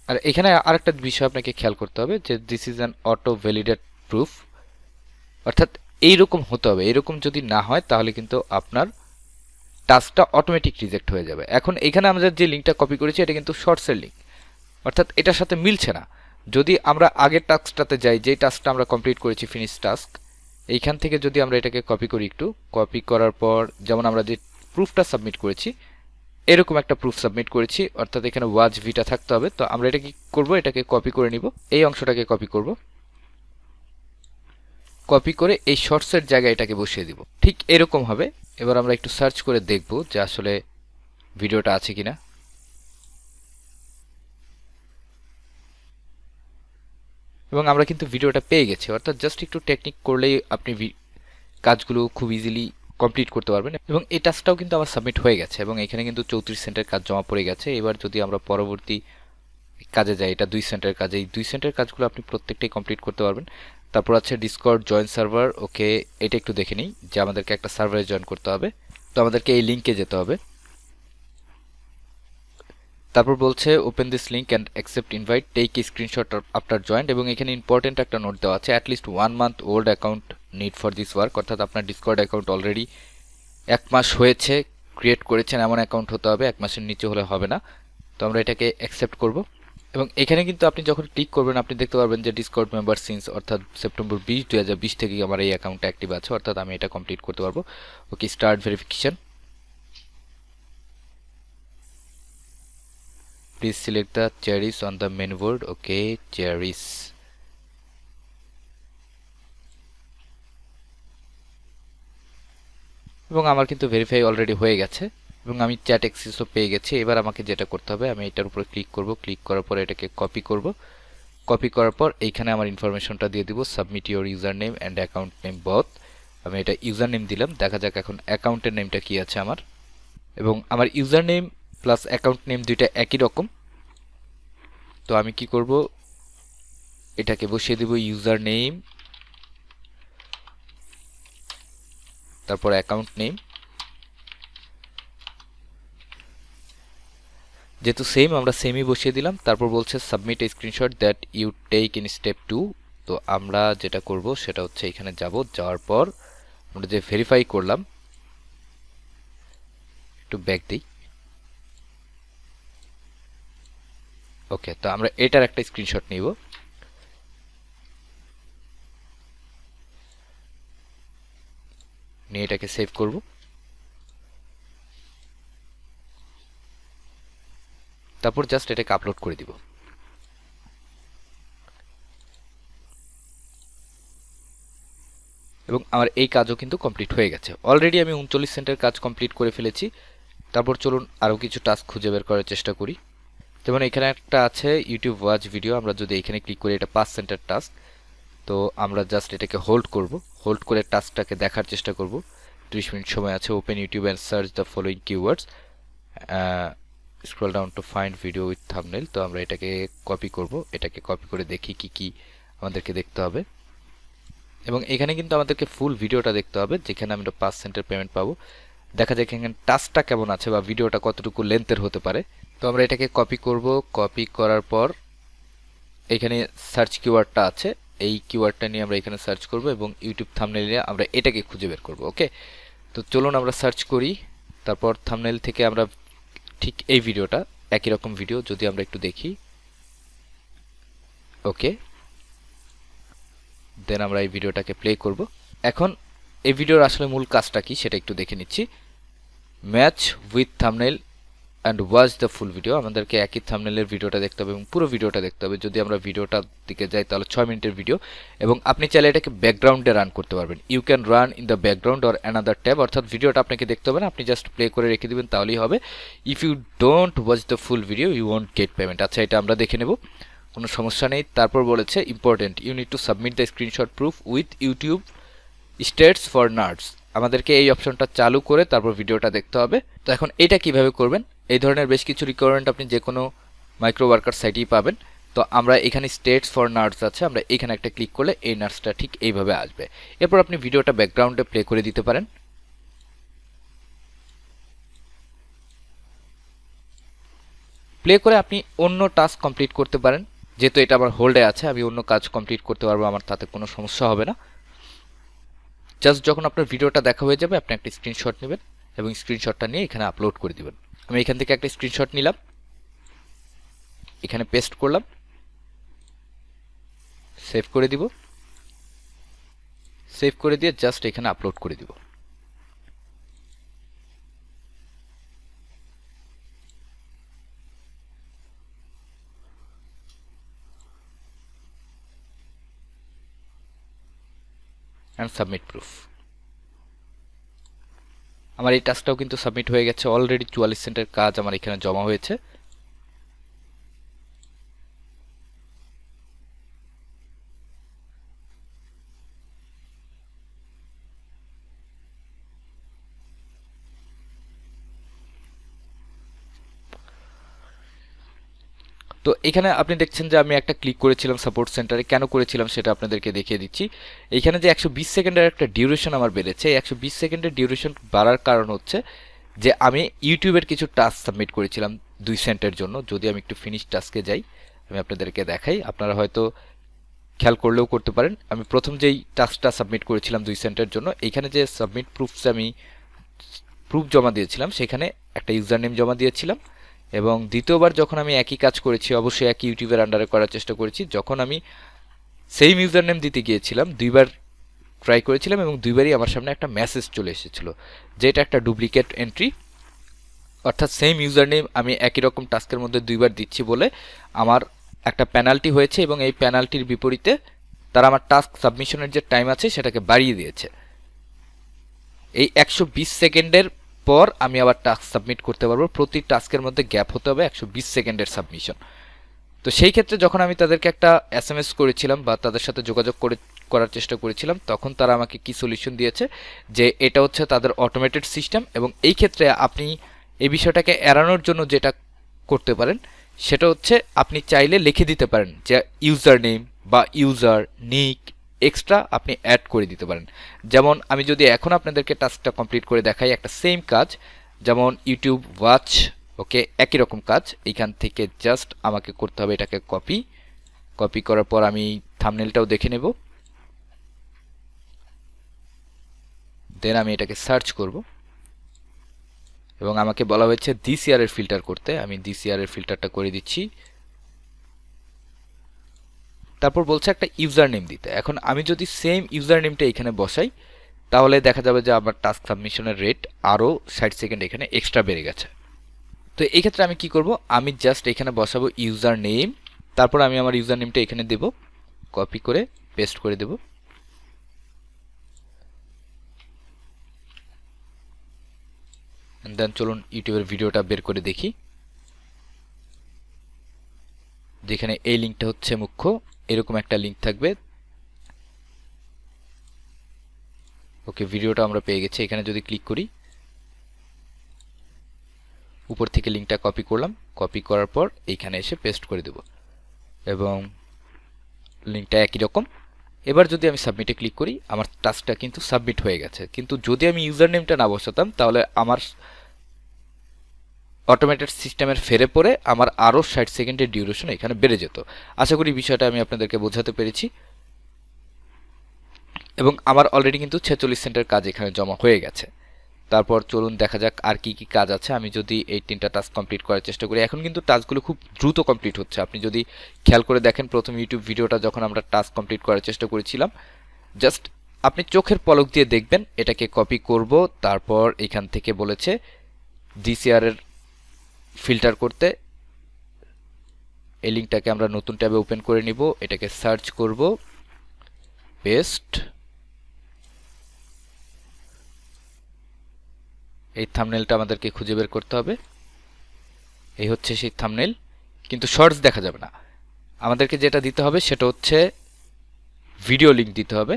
আর এখানে আরেকটা বিষয় আপনাকে খেয়াল করতে হবে যে this is an auto validate proof, অর্থাৎ এইরকম হতে হবে। এরকম যদি না হয় তাহলে কিন্তু আপনার টাস্কটা অটোমেটিক রিজেক্ট হয়ে যাবে। এখন এখানে আমরা যে লিঙ্কটা কপি করেছি এটা কিন্তু শর্টসের লিঙ্ক, অর্থাৎ এটার সাথে মিলছে না। যদি আমরা আগের টাস্কটাতে যাই, যেই টাস্কটা আমরা কমপ্লিট করেছি ফিনিশ টাস্ক, এইখান থেকে যদি আমরা এটাকে কপি করি, একটু কপি করার পর যেমন আমরা যে প্রুফটা সাবমিট করেছি এরকম একটা প্রুফ সাবমিট করেছি, অর্থাৎ এখানে ওয়াচ ভিটা থাকতে হবে। তো আমরা এটা কি করব, এটাকে কপি করে নিব, এই অংশটাকে কপি করব। কপি করে এই শর্টসের জায়গায় এটাকে বসিয়ে দিব। ঠিক এরকম হবে। এবার আমরা একটু সার্চ করে দেখব যে আসলে ভিডিওটা আছে কিনা। এবং আমরা কিন্তু ভিডিওটা পেয়ে গেছি, অর্থাৎ জাস্ট একটু টেকনিক করলেই আপনি কাজগুলো খুব ইজিলি কমপ্লিট করতে পারবেন। এবং এই টাস্কটাও কিন্তু আমার সাবমিট হয়ে গেছে, এবং এখানে কিন্তু 34 সেন্টের কাজ জমা পড়ে গেছে। এবার যদি আমরা পরবর্তী কাজে যাই, এটা 2 সেন্টের কাজ, এই 2 সেন্টের কাজগুলো আপনি প্রত্যেকটাই কমপ্লিট করতে পারবেন। তারপর আছে ডিসকর্ড জয়েন সার্ভার। ওকে, এটা একটু দেখে নিই যে আমাদেরকে একটা সার্ভারে জয়েন করতে হবে। তো আমাদেরকে এই লিঙ্কে যেতে হবে। তারপর বলছে open this link and accept invite, take screenshot after joined, এবং এখানে ইম্পর্টেন্ট একটা নোট দেওয়া আছে, at least 1 month old account need for this work, অর্থাৎ আপনার ডিসকর্ড অ্যাকাউন্ট অলরেডি 1 মাস হয়েছে ক্রিয়েট করেছেন এমন অ্যাকাউন্ট হতে হবে, 1 মাসের নিচে হলে হবে না। তো আমরা এটাকে অ্যাকসেপ্ট করব, এবং এখানে কিন্তু আপনি যখন ক্লিক করবেন আপনি দেখতে পারবেন যে ডিসকর্ড মেম্বার সিন্স, অর্থাৎ সেপ্টেম্বর 20, 2020 থেকে আমার এই অ্যাকাউন্টটা অ্যাক্টিভ আছে, অর্থাৎ আমি এটা কমপ্লিট করতে পারবো। Okay, start verification. Please select the cherries on the menu board. Okay, cherries. এবং আমার কিন্তু ভেরিফাই অলরেডি হয়ে গেছে, এবং আমি চ্যাট অ্যাক্সেসও পেয়ে গেছি। এবার আমাকে যেটা করতে হবে, আমি এটার উপরে ক্লিক করব। ক্লিক করার পর এটাকে কপি করব। কপি করার পর এইখানে আমার ইনফরমেশনটা দিয়ে দিব, submit your user name and account name both. আমি এটা ইউজার নেম দিলাম, দেখা যাক এখন অ্যাকাউন্টের নেমটা কি আছে আমার। এবং আমার user name plus account name দুইটা একই রকম। তো আমি কি করব, এটাকে বসিয়ে দিব ইউজার নেম, তারপর অ্যাকাউন্ট নেম, যেহেতু সেম, আমরা সেমই বসিয়ে দিলাম। তারপর বলছে submit a screenshot that you take in step 2। তো আমরা যেটা করব সেটা হচ্ছে এখানে যাব, যাওয়ার পর আমরা যে ভেরিফাই করলাম, একটু ব্যাক দিই। ওকে, তো আমরা এটার একটা স্ক্রিনশট নিব। নিয়ে এটাকে সেভ করব। তারপর জাস্ট এটাকে আপলোড করে দিব। এবং আমার এই কাজও কিন্তু কমপ্লিট হয়ে গেছে। অলরেডি আমি 39 সেন্টের কাজ কমপ্লিট করে ফেলেছি। তারপর চলুন আরও কিছু টাস্ক খুঁজে বের করার চেষ্টা করি। যেমন এখানে একটা আছে ইউটিউব ওয়াচ ভিডিও। আমরা যদি এখানে ক্লিক করি, এটা 5 সেন্টের টাস্ক। তো আমরা জাস্ট এটাকে হোল্ড করব, হোল্ড করে টাস্কটাকে দেখার চেষ্টা করব। 30 মিনিট সময় আছে। Open YouTube and search the following keywords, scroll down to find video with thumbnail. তো আমরা এটাকে কপি করব, এটাকে কপি করে দেখি কি কি আমাদেরকে দেখতে হবে। এবং এখানে কিন্তু আমাদেরকে ফুল ভিডিওটা দেখতে হবে, যেখানে আমরা 5 সেন্টের পেমেন্ট পাবো। দেখা যায় এখানে টাস্কটা কেমন আছে বা ভিডিওটা কতটুকু লেন্থের হতে পারে। তো আমরা এটাকে কপি করব। কপি করার পর এখানে সার্চ কিওয়ার্ডটা আছে, এই কিওয়ার্ডটা নিয়ে আমরা এখানে সার্চ করব এবং ইউটিউব থাম্বনেল নিয়ে আমরা এটাকে খুঁজে বের করব। ওকে, তো চলুন আমরা সার্চ করি। তারপর থাম্বনেল থেকে আমরা ঠিক এই ভিডিওটা, একই রকম ভিডিও, যদি আমরা একটু দেখি। ওকে, দেন আমরা এই ভিডিওটাকে প্লে করব। এখন এই ভিডিওর আসলে মূল কাজটা কি সেটা একটু দেখে নিচ্ছি। Match with thumbnail and watch the full video. আমাদেরকে একই থাম্বনেলের ভিডিওটা দেখতে হবে এবং পুরো ভিডিওটা দেখতে হবে। যদি আমরা ভিডিওটার দিকে যাই তাহলে 6 মিনিটের ভিডিও, এবং আপনি চাইলে এটাকে ব্যাকগ্রাউন্ডে রান করতে পারবেন। You can run in the background or another tab, অর্থাৎ ভিডিওটা আপনাকে দেখতে হবে না, আপনি জাস্ট প্লে করে রেখে দিবেন তাহলেই হবে। If you don't watch the full video you won't get payment. আচ্ছা, এটা আমরা দেখে নেব, কোনো সমস্যা নেই। তারপর বলেছে important, you need to submit the screenshot proof with YouTube stats for nerds. আমাদেরকে এই অপশনটা চালু করে তারপর ভিডিওটা দেখতে হবে। তো এখন এটা কিভাবে করবেন? এই ধরনের বেশ কিছু রিকোয়ারমেন্ট আপনি যে কোনো মাইক্রো ওয়ার্কার সাইটেই পাবেন। তো আমরা এখানে স্টেটস ফর নার্স আছে, আমরা এখানে একটা ক্লিক করলে এই নার্সটা ঠিক এইভাবে আসবে। এরপর আপনি ভিডিওটা ব্যাকগ্রাউন্ডে প্লে করে দিতে পারেন। প্লে করে আপনি অন্য টাস্ক কমপ্লিট করতে পারেন। যেহেতু এটা আমার হোল্ডে আছে, আমি অন্য কাজ কমপ্লিট করতে পারবো, আমার তাতে কোনো সমস্যা হবে না। জাস্ট যখন আপনার ভিডিওটা দেখা হয়ে যাবে আপনি একটা স্ক্রিনশট নেবেন এবং স্ক্রিনশটটা নিয়ে এখানে আপলোড করে দিবেন। আমি এখান থেকে একটা স্ক্রিনশট নিলাম, এখানে পেস্ট করলাম, সেভ করে দিব। সেভ করে দিয়ে জাস্ট এখানে আপলোড করে দিব। And submit proof. আমার এই টাস্কটাও কিন্তু সাবমিট হয়ে গেছে। অলরেডি 44 সেন্টের কাজ আমার এখানে জমা হয়েছে। তো এখানে আপনি দেখছেন যে আমি একটা ক্লিক করেছিলাম সাপোর্ট সেন্টারে। কেন করেছিলাম সেটা আপনাদেরকে দেখিয়ে দিচ্ছি। এখানে যে 120 সেকেন্ডের একটা ডিউরেশন আমার বেড়েছে, এই 120 সেকেন্ডের ডিউরেশন বাড়ার কারণ হচ্ছে যে আমি ইউটিউবের কিছু টাস্ক সাবমিট করেছিলাম 2 সেন্টের জন্য। যদি আমি একটু ফিনিশ টাস্কে যাই, আমি আপনাদেরকে দেখাই, আপনারা হয়তো খেয়াল করলেও করতে পারেন। আমি প্রথম যেই টাস্কটা সাবমিট করেছিলাম 2 সেন্টের জন্য, এইখানে যে সাবমিট প্রুফস আমি প্রুফ জমা দিয়েছিলাম, সেখানে একটা ইউজার নেম জমা দিয়েছিলাম। এবং দ্বিতীয়বার যখন আমি একই কাজ করেছি, অবশ্যই একই ইউটিউবের আন্ডারে করার চেষ্টা করেছি, যখন আমি সেম ইউজার নেম দিতে গিয়েছিলাম, 2বার ট্রাই করেছিলাম এবং 2বারই আমার সামনে একটা মেসেজ চলে এসেছিল যে এটা একটা ডুপ্লিকেট এন্ট্রি। অর্থাৎ সেম ইউজার নেম আমি একই রকম টাস্কের মধ্যে 2বার দিচ্ছি বলে আমার একটা পেনাল্টি হয়েছে, এবং এই পেনাল্টির বিপরীতে তারা আমার টাস্ক সাবমিশনের যে টাইম আছে সেটাকে বাড়িয়ে দিয়েছে। এই 120 সেকেন্ডের পর আমি আবার টাস্ক সাবমিট করতে পারবো। প্রতি টাস্কের মধ্যে গ্যাপ হতে হবে 120 সেকেন্ডের সাবমিশন। তো সেই ক্ষেত্রে যখন আমি তাদেরকে একটা এসএমএস করেছিলাম বা তাদের সাথে যোগাযোগ করার চেষ্টা করেছিলাম, তখন তারা আমাকে কি সলিউশন দিয়েছে যে এটা হচ্ছে তাদের অটোমেটেড সিস্টেম, এবং এই ক্ষেত্রে আপনি এই বিষয়টাকে এড়ানোর জন্য যেটা করতে পারেন সেটা হচ্ছে আপনি চাইলে লিখে দিতে পারেন যে ইউজার নেম বা ইউজার নিক এক্সট্রা আপনি অ্যাড করে দিতে পারেন। যেমন আমি যদি এখন আপনাদেরকে টাস্কটা কমপ্লিট করে দেখাই, একটা সেম কাজ, যেমন ইউটিউব ওয়াচ ওকে, একই রকম কাজ। এইখান থেকে জাস্ট আমাকে করতে হবে এটাকে কপি। কপি করার পর আমি থাম্বনেলটাও দেখে নেব, দেন আমি এটাকে সার্চ করব এবং আমাকে বলা হয়েছে দিস ইয়ারের ফিল্টার করতে। আমি দিস ইয়ারের ফিল্টারটা করে দিচ্ছি। তারপর বলছে একটা ইউজার নেম দিতে। এখন আমি যদি সেম ইউজার নেমটা এখানে বসাই তাহলে দেখা যাবে যে আমার টাস্ক সাবমিশনের রেট আরও 60 সেকেন্ড এখানে এক্সট্রা বেড়ে গেছে। তো এই ক্ষেত্রে আমি কি করব, আমি জাস্ট এখানে বসাবো ইউজার নেম, তারপর আমি আমার ইউজার নেমটা এখানে দেব, কপি করে পেস্ট করে দেব। দেন চলুন ইউটিউবের ভিডিওটা বের করে দেখি, যেখানে এই লিঙ্কটা হচ্ছে মুখ্য। এরকম একটা লিঙ্ক থাকবে। ওকে, ভিডিওটা আমরা পেয়ে গেছি। এখানে যদি ক্লিক করি, উপর থেকে লিঙ্কটা কপি করলাম, কপি করার পর এইখানে এসে পেস্ট করে দেব এবং লিঙ্কটা একই রকম। এবার যদি আমি সাবমিটে ক্লিক করি, আমার টাস্কটা কিন্তু সাবমিট হয়ে গেছে। কিন্তু যদি আমি ইউজার নেমটা না বসাতাম তাহলে আমার অটোমেটেড সিস্টেমের ফেরে পড়ে আমার আরও 60 সেকেন্ডের ডিউরেশন এখানে বেড়ে যেত। আশা করি বিষয়টা আমি আপনাদেরকে বোঝাতে পেরেছি এবং আমার অলরেডি কিন্তু 46 সেন্টের কাজ এখানে জমা হয়ে গেছে। তারপর চলুন দেখা যাক আর কি কি কাজ আছে। আমি যদি এই 3টা টাস্ক কমপ্লিট করার চেষ্টা করি, এখন কিন্তু টাস্কগুলো খুব দ্রুত কমপ্লিট হচ্ছে। আপনি যদি খেয়াল করে দেখেন, প্রথম ইউটিউব ভিডিওটা যখন আমরা টাস্ক কমপ্লিট করার চেষ্টা করেছিলাম, জাস্ট আপনি চোখের পলক দিয়ে দেখবেন এটাকে কপি করব। তারপর এখান থেকে বলেছে ডিসিআর এর ফিল্টার করতে। এই লিঙ্কটাকে আমরা নতুন ট্যাবে ওপেন করে নিব, এটাকে সার্চ করব, পেস্ট। এই থাম্বনেলটা আমাদেরকে খুঁজে বের করতে হবে। এই হচ্ছে সেই থাম্বনেল, কিন্তু শর্টস দেখা যাবে না। আমাদেরকে যেটা দিতে হবে সেটা হচ্ছে ভিডিও লিঙ্ক দিতে হবে।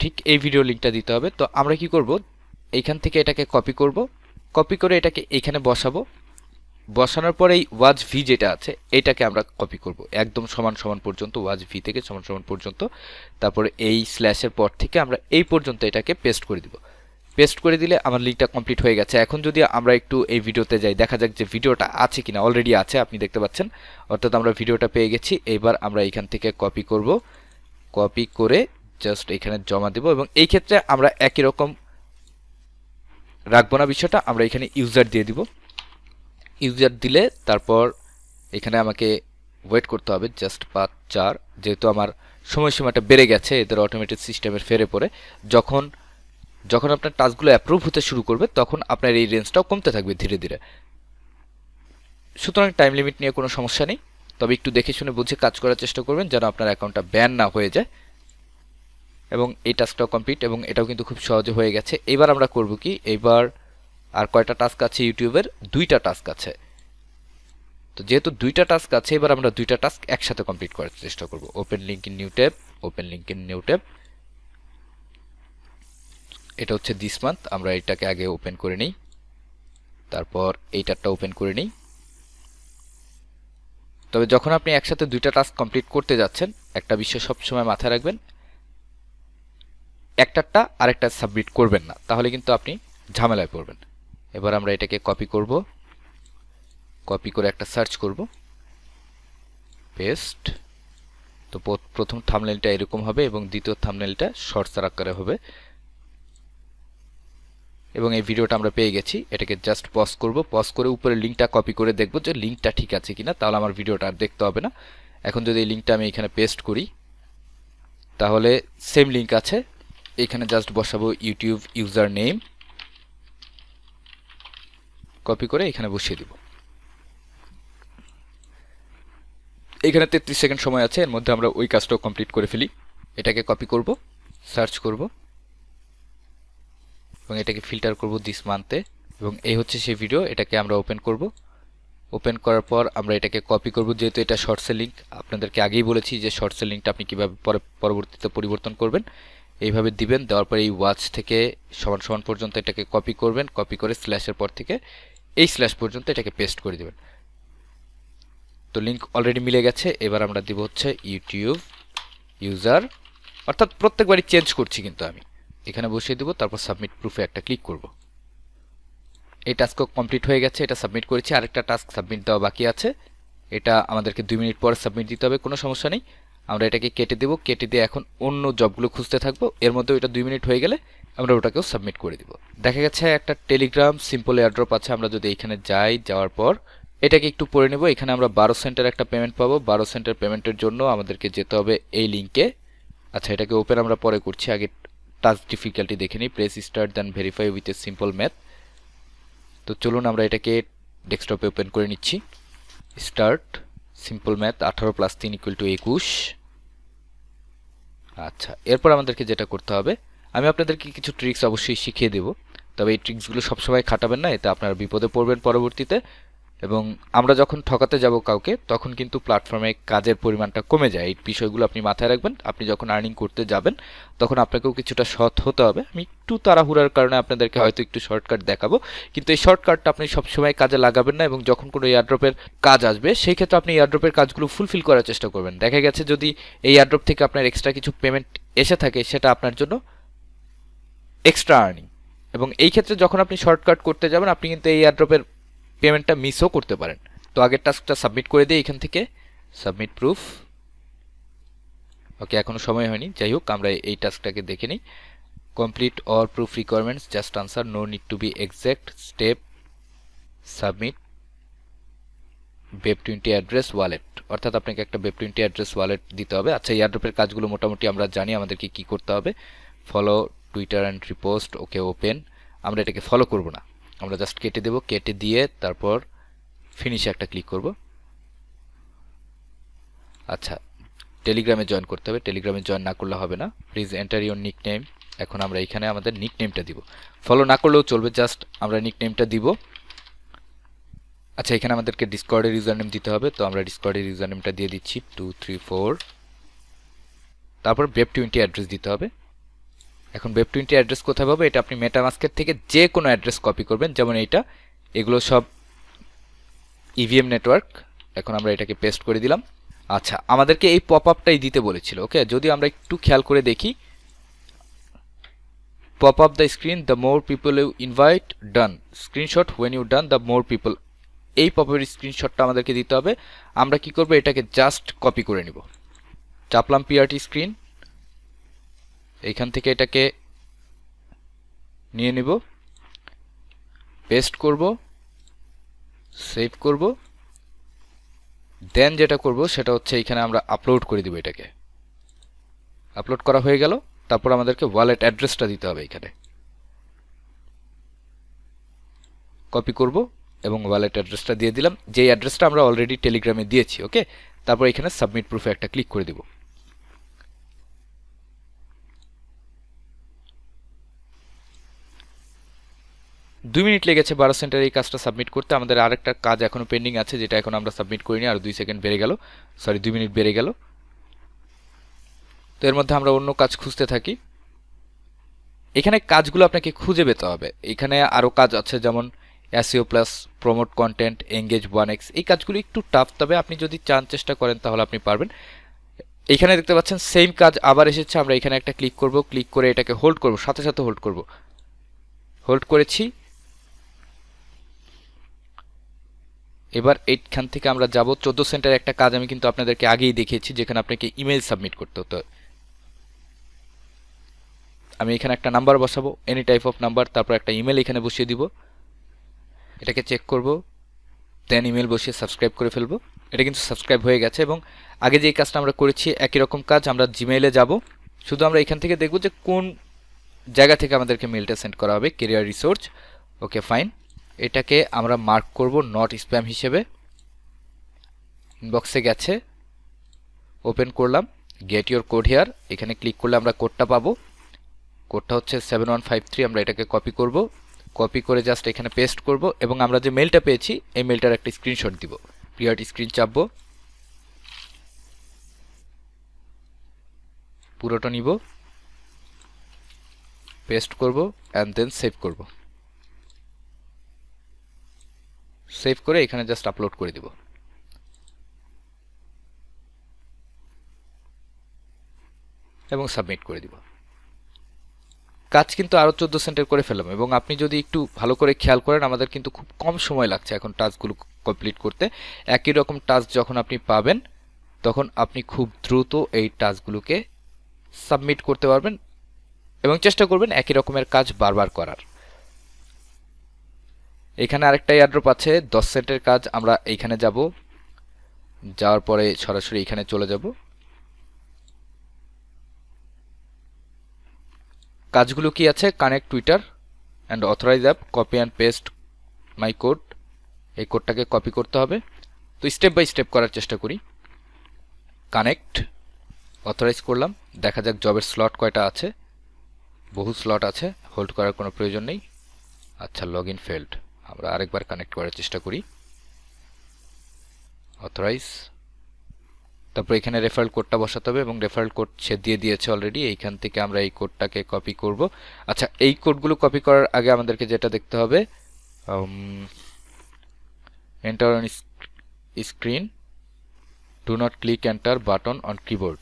ঠিক এই ভিডিও লিঙ্কটা দিতে হবে। তো আমরা কি করব, এইখান থেকে এটাকে কপি করব, কপি করে এটাকে এইখানে বসাবো। বসানোর পর এই ওয়াচ ভি যেটা আছে এটাকে আমরা কপি করব একদম সমান সমান পর্যন্ত, ওয়াচ ভি থেকে সমান সমান পর্যন্ত। তারপরে এই স্ল্যাশের পর থেকে আমরা এই পর্যন্ত এটাকে পেস্ট করে দিব। পেস্ট করে দিলে আমার লিঙ্কটা কমপ্লিট হয়ে গেছে। এখন যদি আমরা একটু এই ভিডিওতে যাই, দেখা যাক যে ভিডিওটা আছে কিনা। অলরেডি আছে, আপনি দেখতে পাচ্ছেন, অর্থাৎ আমরা ভিডিওটা পেয়ে গেছি। এবার আমরা এখান থেকে কপি করব, কপি করে জাস্ট এখানে জমা দেব এবং এই ক্ষেত্রে আমরা একই রকম রাখবো না বিষয়টা, আমরা এখানে ইউজার দিয়ে দিব। ইউজার দিলে তারপর এখানে আমাকে ওয়েট করতে হবে জাস্ট 5-4, যেহেতু আমার সময়সীমাটা বেড়ে গেছে এদের অটোমেটেড সিস্টেমের ফেরে পড়ে। যখন যখন আপনার টাস্কগুলো অ্যাপ্রুভ হতে শুরু করবে তখন আপনার এই রেঞ্জটাও কমতে থাকবে ধীরে ধীরে। সুতরাং টাইম লিমিট নিয়ে কোনো সমস্যা নেই, তবে একটু দেখে শুনে বুঝে কাজ করার চেষ্টা করবেন যেন আপনার অ্যাকাউন্টটা ব্যান না হয়ে যায়। এবং এই টাস্কটাও কমপ্লিট এবং এটাও কিন্তু খুব সহজে হয়ে গেছে। এবার আমরা করব কি, এবার আর কয়টা টাস্ক আছে ইউটিউবের? 2টা টাস্ক আছে। তো যেহেতু 2টা টাস্ক আছে, এবার আমরা 2টা টাস্ক একসাথে কমপ্লিট করার চেষ্টা করব। Open link in new tab, open link in new tab. এটা হচ্ছে দিস মান্থ, আমরা এটাকে আগে ওপেন করে নিই, তারপর এইটারটা ওপেন করে নিই। তবে যখন আপনি একসাথে 2টা টাস্ক কমপ্লিট করতে যাচ্ছেন, একটা বিষয় সবসময় মাথায় রাখবেন, একটারটা আরেকটা সাবমিট করবেন না, তাহলে কিন্তু আপনি ঝামেলায় পড়বেন। এবার আমরা এটাকে কপি করব, কপি করে একটা সার্চ করব, পেস্ট। তো প্রথম থাম্বনেলটা এরকম হবে এবং দ্বিতীয় থাম্বনেলটা শর্টস আকারে হবে এবং এই ভিডিওটা আমরা পেয়ে গেছি। এটাকে জাস্ট পজ করব, পজ করে উপরে লিঙ্কটা কপি করে দেখব যে লিঙ্কটা ঠিক আছে কিনা, তাহলে আমার ভিডিওটা আর দেখতে হবে না। এখন যদি এই লিঙ্কটা আমি এখানে পেস্ট করি তাহলে সেম লিঙ্ক আছে, এখানে জাস্ট বসাবো ইউটিউব ইউজার নেম, কপি করে এখানে বসিয়ে দিব। এখানে 33 সেকেন্ড সময় আছে, এর মধ্যে আমরা ওই কাজটাও কমপ্লিট করে ফেলি। এটাকে কপি করব, সার্চ করব এবং এটাকে ফিল্টার করব দিস মান্থে এবং এই হচ্ছে সেই ভিডিও। এটাকে আমরা ওপেন করব, ওপেন করার পর আমরা এটাকে কপি করব। যেহেতু এটা শর্টসের লিঙ্ক, আপনাদেরকে আগেই বলেছি যে শর্টসের লিঙ্কটা আপনি কীভাবে পরবর্তীতে পরিবর্তন করবেন। এইভাবে দিবেন, দেওয়ার পরে এই ওয়াচ থেকে সমান সমান পর্যন্ত এটাকে কপি করবেন, কপি করে স্ল্যাশের পর থেকে এই স্ল্যাশ পর্যন্ত এটাকে পেস্ট করে দেবেন। তো লিঙ্ক অলরেডি মিলে গেছে। এবার আমরা দিব হচ্ছে ইউটিউব ইউজার, অর্থাৎ প্রত্যেকবারই চেঞ্জ করছি কিন্তু আমি এখানে বসিয়ে দেব, তারপর সাবমিট প্রুফে একটা ক্লিক করব। এই টাস্কও কমপ্লিট হয়ে গেছে, এটা সাবমিট করেছি। আরেকটা টাস্ক সাবমিট দেওয়া বাকি আছে, এটা আমাদেরকে 2 মিনিট পর সাবমিট দিতে হবে, কোনো সমস্যা নেই। আমরা এটাকে কেটে দেব, কেটে দিয়ে এখন অন্য জবগুলো খুঁজতে থাকবো। এর মধ্যে ওইটা 2 মিনিট হয়ে গেলে আমরা ওটাকেও সাবমিট করে দিব। দেখা গেছে একটা টেলিগ্রাম সিম্পল এয়ারড্রপ আছে, আমরা যদি এখানে যাই, যাওয়ার পর এটাকে একটু পড়ে নেব। এখানে আমরা 12 সেন্টের একটা পেমেন্ট পাবো। 12 সেন্টের পেমেন্টের জন্য আমাদেরকে যেতে হবে এই লিঙ্কে। আচ্ছা, এটাকে ওপেন আমরা পরে করছি, আগে টাস্ক ডিফিকাল্টি দেখে নিই। Press start then verify with a simple math. তো চলুন আমরা এটাকে ডেস্কটপে ওপেন করে নিচ্ছি। Start simple math 18 + 3 = 21। আচ্ছা, এরপর আমাদেরকে যেটা করতে হবে, আমি আপনাদেরকে কিছু ট্রিক্স অবশ্যই শিখিয়ে দেব, তবে এই ট্রিক্সগুলো সবসময় খাটাবেন না, এতে আপনারা বিপদে পড়বেন পরবর্তীতে। এবং আমরা যখন ঠকাতে যাব কাউকে, তখন কিন্তু প্ল্যাটফর্মে কাজের পরিমাণটা কমে যায়। এই বিষয়গুলো আপনি মাথায় রাখবেন। আপনি যখন আর্নিং করতে যাবেন, তখন আপনাকেও কিছুটা সৎ হতে হবে। আমি একটু তাড়াহুড়ার কারণে আপনাদেরকে হয়তো একটু শর্টকাট দেখাবো, কিন্তু এই শর্টকাটটা আপনি সবসময় কাজে লাগাবেন না। এবং যখন কোনো এয়ারড্রপের কাজ আসবে, সেই ক্ষেত্রে আপনি এয়ারড্রপের কাজগুলো ফুলফিল করার চেষ্টা করবেন। দেখা গেছে যদি এই এয়ারড্রপ থেকে আপনার এক্সট্রা কিছু পেমেন্ট এসে থাকে, সেটা আপনার জন্য এক্সট্রা আর্নিং। এবং এই ক্ষেত্রে যখন আপনি শর্টকাট করতে যাবেন, আপনি কিন্তু এই এয়ারড্রপের পেমেন্টটা মিসও করতে পারেন। তো আগের টাস্কটা সাবমিট করে দিই এখান থেকে, সাবমিট প্রুফ। ওকে, এখনো সময় হয়নি, যাই হোক আমরা এই টাস্কটাকে দেখে নিই। Complete all proof requirements, just answer, no need to be exact, step, submit web20 address wallet, অর্থাৎ আপনাকে একটা web20 অ্যাড্রেস ওয়ালেট দিতে হবে। আচ্ছা, এয়ারড্রপের কাজগুলো মোটামুটি আমরা জানি আমাদেরকে কি করতে হবে। Follow Twitter and repost, okay open. আমরা এটাকে ফলো করব না, আমরা জাস্ট কেটে দেব, কেটে দিয়ে তারপর ফিনিশে একটা ক্লিক করব। আচ্ছা, টেলিগ্রামে জয়েন করতে হবে, টেলিগ্রামে জয়েন না করলে হবে না। Please enter your nickname. এখন আমরা এখানে আমাদের নিকনেমটা দিব, ফলো না করলেও চলবে, জাস্ট আমরা নিকনেমটা দিব। আচ্ছা, এখানে আমাদেরকে ডিসকর্ডের ইউজার নেম দিতে হবে, তো আমরা ডিসকর্ডের ইউজার নেমটা দিয়ে দিচ্ছি 234। তারপর web20 অ্যাড্রেস দিতে হবে। এখন web20 অ্যাড্রেস কোথায় পাবো, এটা আপনি মেটামাস্কের থেকে যে কোনো অ্যাড্রেস কপি করবেন, যেমন এইটা, এগুলো সব ইভিএম নেটওয়ার্ক। এখন আমরা এটাকে পেস্ট করে দিলাম। আচ্ছা, আমাদেরকে এই পপ আপটাই দিতে বলেছিল। ওকে, যদি আমরা একটু খেয়াল করে দেখি, pop up the screen the more people you invite, done, screenshot when you done the more people, এই পপের স্ক্রিনশটটা আমাদেরকে দিতে হবে। আমরা কি করব, এটাকে জাস্ট কপি করে নিব, চাপলাম পিআরটি স্ক্রিন, এইখান থেকে এটাকে নিয়ে নিব, পেস্ট করব, সেভ করব, দেন যেটা করব সেটা হচ্ছে এখানে আমরা আপলোড করে দিব। এটাকে আপলোড করা হয়ে গেল, তারপর আমাদেরকে ওয়ালেট অ্যাড্রেসটা দিতে হবে। এখানে কপি করব এবং ওয়ালেট অ্যাড্রেসটা দিয়ে দিলাম, যেই অ্যাড্রেসটা আমরা অলরেডি টেলিগ্রামে দিয়েছি। ওকে, তারপর এখানে সাবমিট প্রুফে একটা ক্লিক করে দিব। দুই মিনিট লেগেছে 12 সেন্টের এই কাজটা সাবমিট করতে। আমাদের আরেকটা কাজ এখনো পেন্ডিং আছে, যেটা এখন আমরা সাবমিট করিনি, আর 2 সেকেন্ড বেড়ে গেল, সরি 2 মিনিট বেড়ে গেল। তো এর মধ্যে আমরা অন্য কাজ খুঁজতে থাকি। এখানে কাজগুলো আপনাকে খুঁজে পেতে হবে। এখানে আরও কাজ আছে, যেমন SEO plus, promote content, engage 1x, এই কাজগুলো একটু টাফ, তবে আপনি যদি চান, চেষ্টা করেন, তাহলে আপনি পারবেন। এখানে দেখতে পাচ্ছেন সেম কাজ আবার এসেছে। আমরা এখানে একটা ক্লিক করব, ক্লিক করে এটাকে হোল্ড করব, সাথে সাথে হোল্ড করব, হোল্ড করেছি। এবার এইখান থেকে আমরা যাব 14 সেন্টের একটা কাজ আমি কিন্তু আপনাদেরকে আগেই দেখিয়েছি, যেখানে আপনাকে ইমেল সাবমিট করতে হতো। আমি এখানে একটা নাম্বার বসাবো, এনি টাইপ অফ নাম্বার, তারপর একটা ইমেল এখানে বসিয়ে দিব, এটাকে চেক করব, দেন ইমেল বসিয়ে সাবস্ক্রাইব করে ফেলবো। এটা কিন্তু সাবস্ক্রাইব হয়ে গেছে। এবং আগে যে কাজটা আমরা করেছি একই রকম কাজ, আমরা জিমেইলে যাব, শুধু আমরা এখান থেকে দেখব যে কোন জায়গা থেকে আমাদেরকে মেলটা সেন্ড করা হবে, কেরিয়ার রিসোর্স। ওকে ফাইন, এটাকে আমরা মার্ক করব নট স্প্যাম হিসেবে। ইনবক্সে গেছে, ওপেন করলাম, গেট ইওর কোড হেয়ার, এখানে ক্লিক করলে আমরা কোডটা পাবো। কোডটা হচ্ছে 7153। আমরা এটাকে কপি করব, কপি করে জাস্ট এখানে পেস্ট করব, এবং আমরা যে মেলটা পেয়েছি এই মেলটার একটা স্ক্রিনশট দিব, পিআরটি স্ক্রিন চাপবো, পুরোটা নিব, পেস্ট করব, অ্যান্ড দেন সেভ করব। সেভ করে এখানে জাস্ট আপলোড করে দিব। এবং সাবমিট করে দিব। কাজ কিন্তু আরও 14 সেন্টের করে ফেললাম, এবং আপনি যদি একটু ভালো করে খেয়াল করেন আমাদের কিন্তু খুব কম সময় লাগছে এখন টাস্কগুলো কমপ্লিট করতে। একই রকম টাস্ক যখন আপনি পাবেন তখন আপনি খুব দ্রুত এই টাস্কগুলোকে সাবমিট করতে পারবেন এবং চেষ্টা করবেন একই রকমের কাজ বারবার করার। এখানে আরেকটা এয়ারড্রপ আছে 10 সেন্টের কাজ। আমরা এইখানে যাব, যাওয়ার পরে সরাসরি এখানে চলে যাব। কাজগুলো কি আছে? Connect Twitter and authorize app, copy and paste my code. এই কোডটাকে কপি করতে হবে। তো স্টেপ বাই স্টেপ করার চেষ্টা করি। কানেক্ট, অথরাইজ করলাম। দেখা যাক জবের স্লট কয়টা আছে। বহু স্লট আছে, হোল্ড করার কোনো প্রয়োজন নেই। আচ্ছা, লগ ইন ফেল্ড। আমরা আরেকবার কানেক্ট করার চেষ্টা করি। অথরাইজ, তারপর এখানে রেফারেল কোডটা বসাতে হবে এবং রেফারেল কোড সে দিয়ে দিয়েছে অলরেডি। এইখান থেকে আমরা এই কোডটাকে কপি করব। আচ্ছা, এই কোডগুলো কপি করার আগে আমাদেরকে যেটা দেখতে হবে, enter on screen, do not click enter button on keyboard,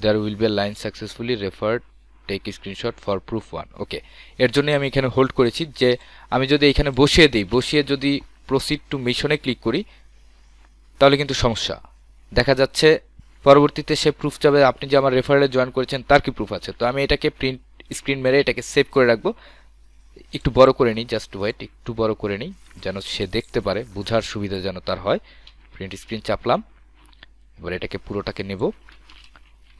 there will be a line successfully referred, take screenshot for proof 1। Okay, এর জন্য আমি এখানে হোল্ড করেছি যে আমি যদি এখানে বসিয়ে দিই, বসিয়ে যদি প্রসিড টু মিশনে ক্লিক করি তাহলে কিন্তু সমস্যা দেখা যাচ্ছে। পরবর্তীতে সে প্রুফ চাবে আপনি যে আমার রেফারেলে জয়েন করেছেন তার কি প্রুফ আছে। তো আমি এটাকে প্রিন্ট স্ক্রিন মেরে এটাকে সেভ করে রাখবো। একটু বড় করে নিই, জাস্ট ওয়েট, একটু বড় করে নিই যেন সে দেখতে পারে, বোঝার সুবিধা যেন তার হয়। প্রিন্ট স্ক্রিন চাপলাম, এবার এটাকে পুরোটাকে নেব,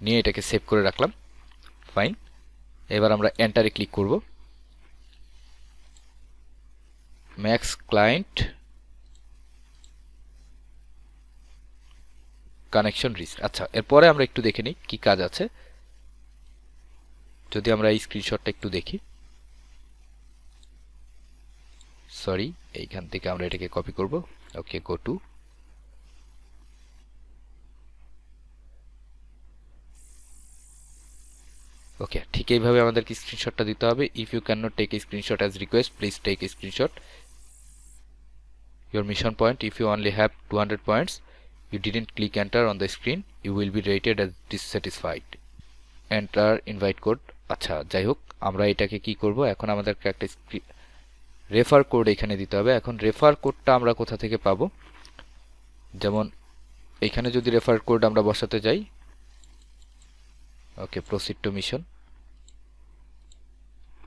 নিয়ে এটাকে সেভ করে রাখলাম। ফাইন, এবার আমরা এন্টারে ক্লিক করব। Max client connection reach. আচ্ছা, এরপরে আমরা একটু দেখে নিই কি কাজ আছে। যদি আমরা এই স্ক্রিনশটটা একটু দেখি, সরি, এইখান থেকে আমরা এটাকে কপি করব। ওকে, গো টু, ওকে, ঠিক এইভাবে আমাদেরকে স্ক্রিনশটটা দিতে হবে। If you can not take a screenshot as request, please take a screenshot your mission point. If you only have 200 points, you didn't click enter on the screen, you will be rated as dissatisfied. Enter invite code. আচ্ছা, যাই হোক, আমরা এটাকে কি করব, এখন আমাদেরকে একটা রেফার কোড এখানে দিতে হবে। এখন রেফার কোডটা আমরা কোথা থেকে পাবো? যেমন এখানে যদি রেফার কোড আমরা বসাতে যাই, ওকে, প্রসিড টু মিশন,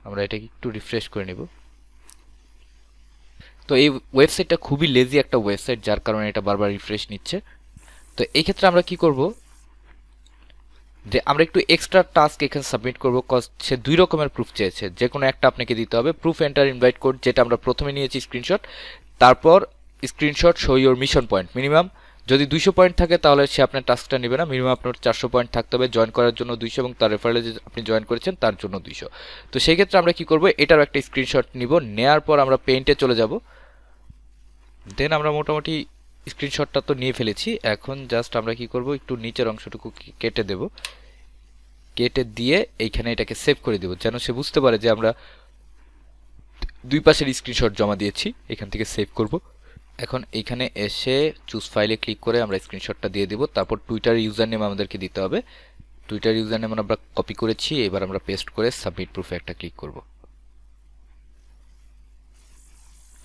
আমরা এটাকে একটু রিফ্রেশ করে নেব। তো এই ওয়েবসাইটটা খুবই লেজি একটা ওয়েবসাইট, যার কারণে এটা বারবার রিফ্রেশ নিচ্ছে। তো এই ক্ষেত্রে আমরা কি করব, যে আমরা একটু এক্সট্রা টাস্ক এখানে সাবমিট করব, কজ সে 2 রকমের প্রুফ চেয়েছে, যে কোনো একটা আপনাকে দিতে হবে। প্রুফ এন্টার ইনভাইট কোড, যেটা আমরা প্রথমে নিয়েছি স্ক্রিনশট, তারপর screenshot show your mission point. Minimum যদি 200 পয়েন্ট থাকে তাহলে সে আপনার টাস্কটা নেবে না, মিনিমাম আপনার 400 পয়েন্ট থাকতে হবে, জয়েন করার জন্য 200 এবং তার রেফারেলে যে আপনি জয়েন করেছেন তার জন্য 200। তো সেই ক্ষেত্রে আমরা কি করব, এটার একটা স্ক্রিনশট নিব, নেয়ার পর আমরা পেইন্টে চলে যাব। দেন আমরা মোটামুটি স্ক্রিনশটটা তো নিয়ে ফেলেছি। এখন জাস্ট আমরা কি করব, একটু নিচের অংশটুকু কেটে দেব, কেটে দিয়ে এইখানে এটাকে সেভ করে দেব, যেন সে বুঝতে পারে যে আমরা 2 পাশের স্ক্রিনশট জমা দিয়েছি। এখান থেকে সেভ করব। এখন এইখানে এসে চুজ ফাইলে ক্লিক করে আমরা স্ক্রিনশটটা দিয়ে দেব। তারপর টুইটার ইউজার নেম আমাদেরকে দিতে হবে। টুইটার ইউজার নেম আমরা কপি করেছি, এবার আমরা পেস্ট করে সাবমিট প্রুফে একটা ক্লিক করব।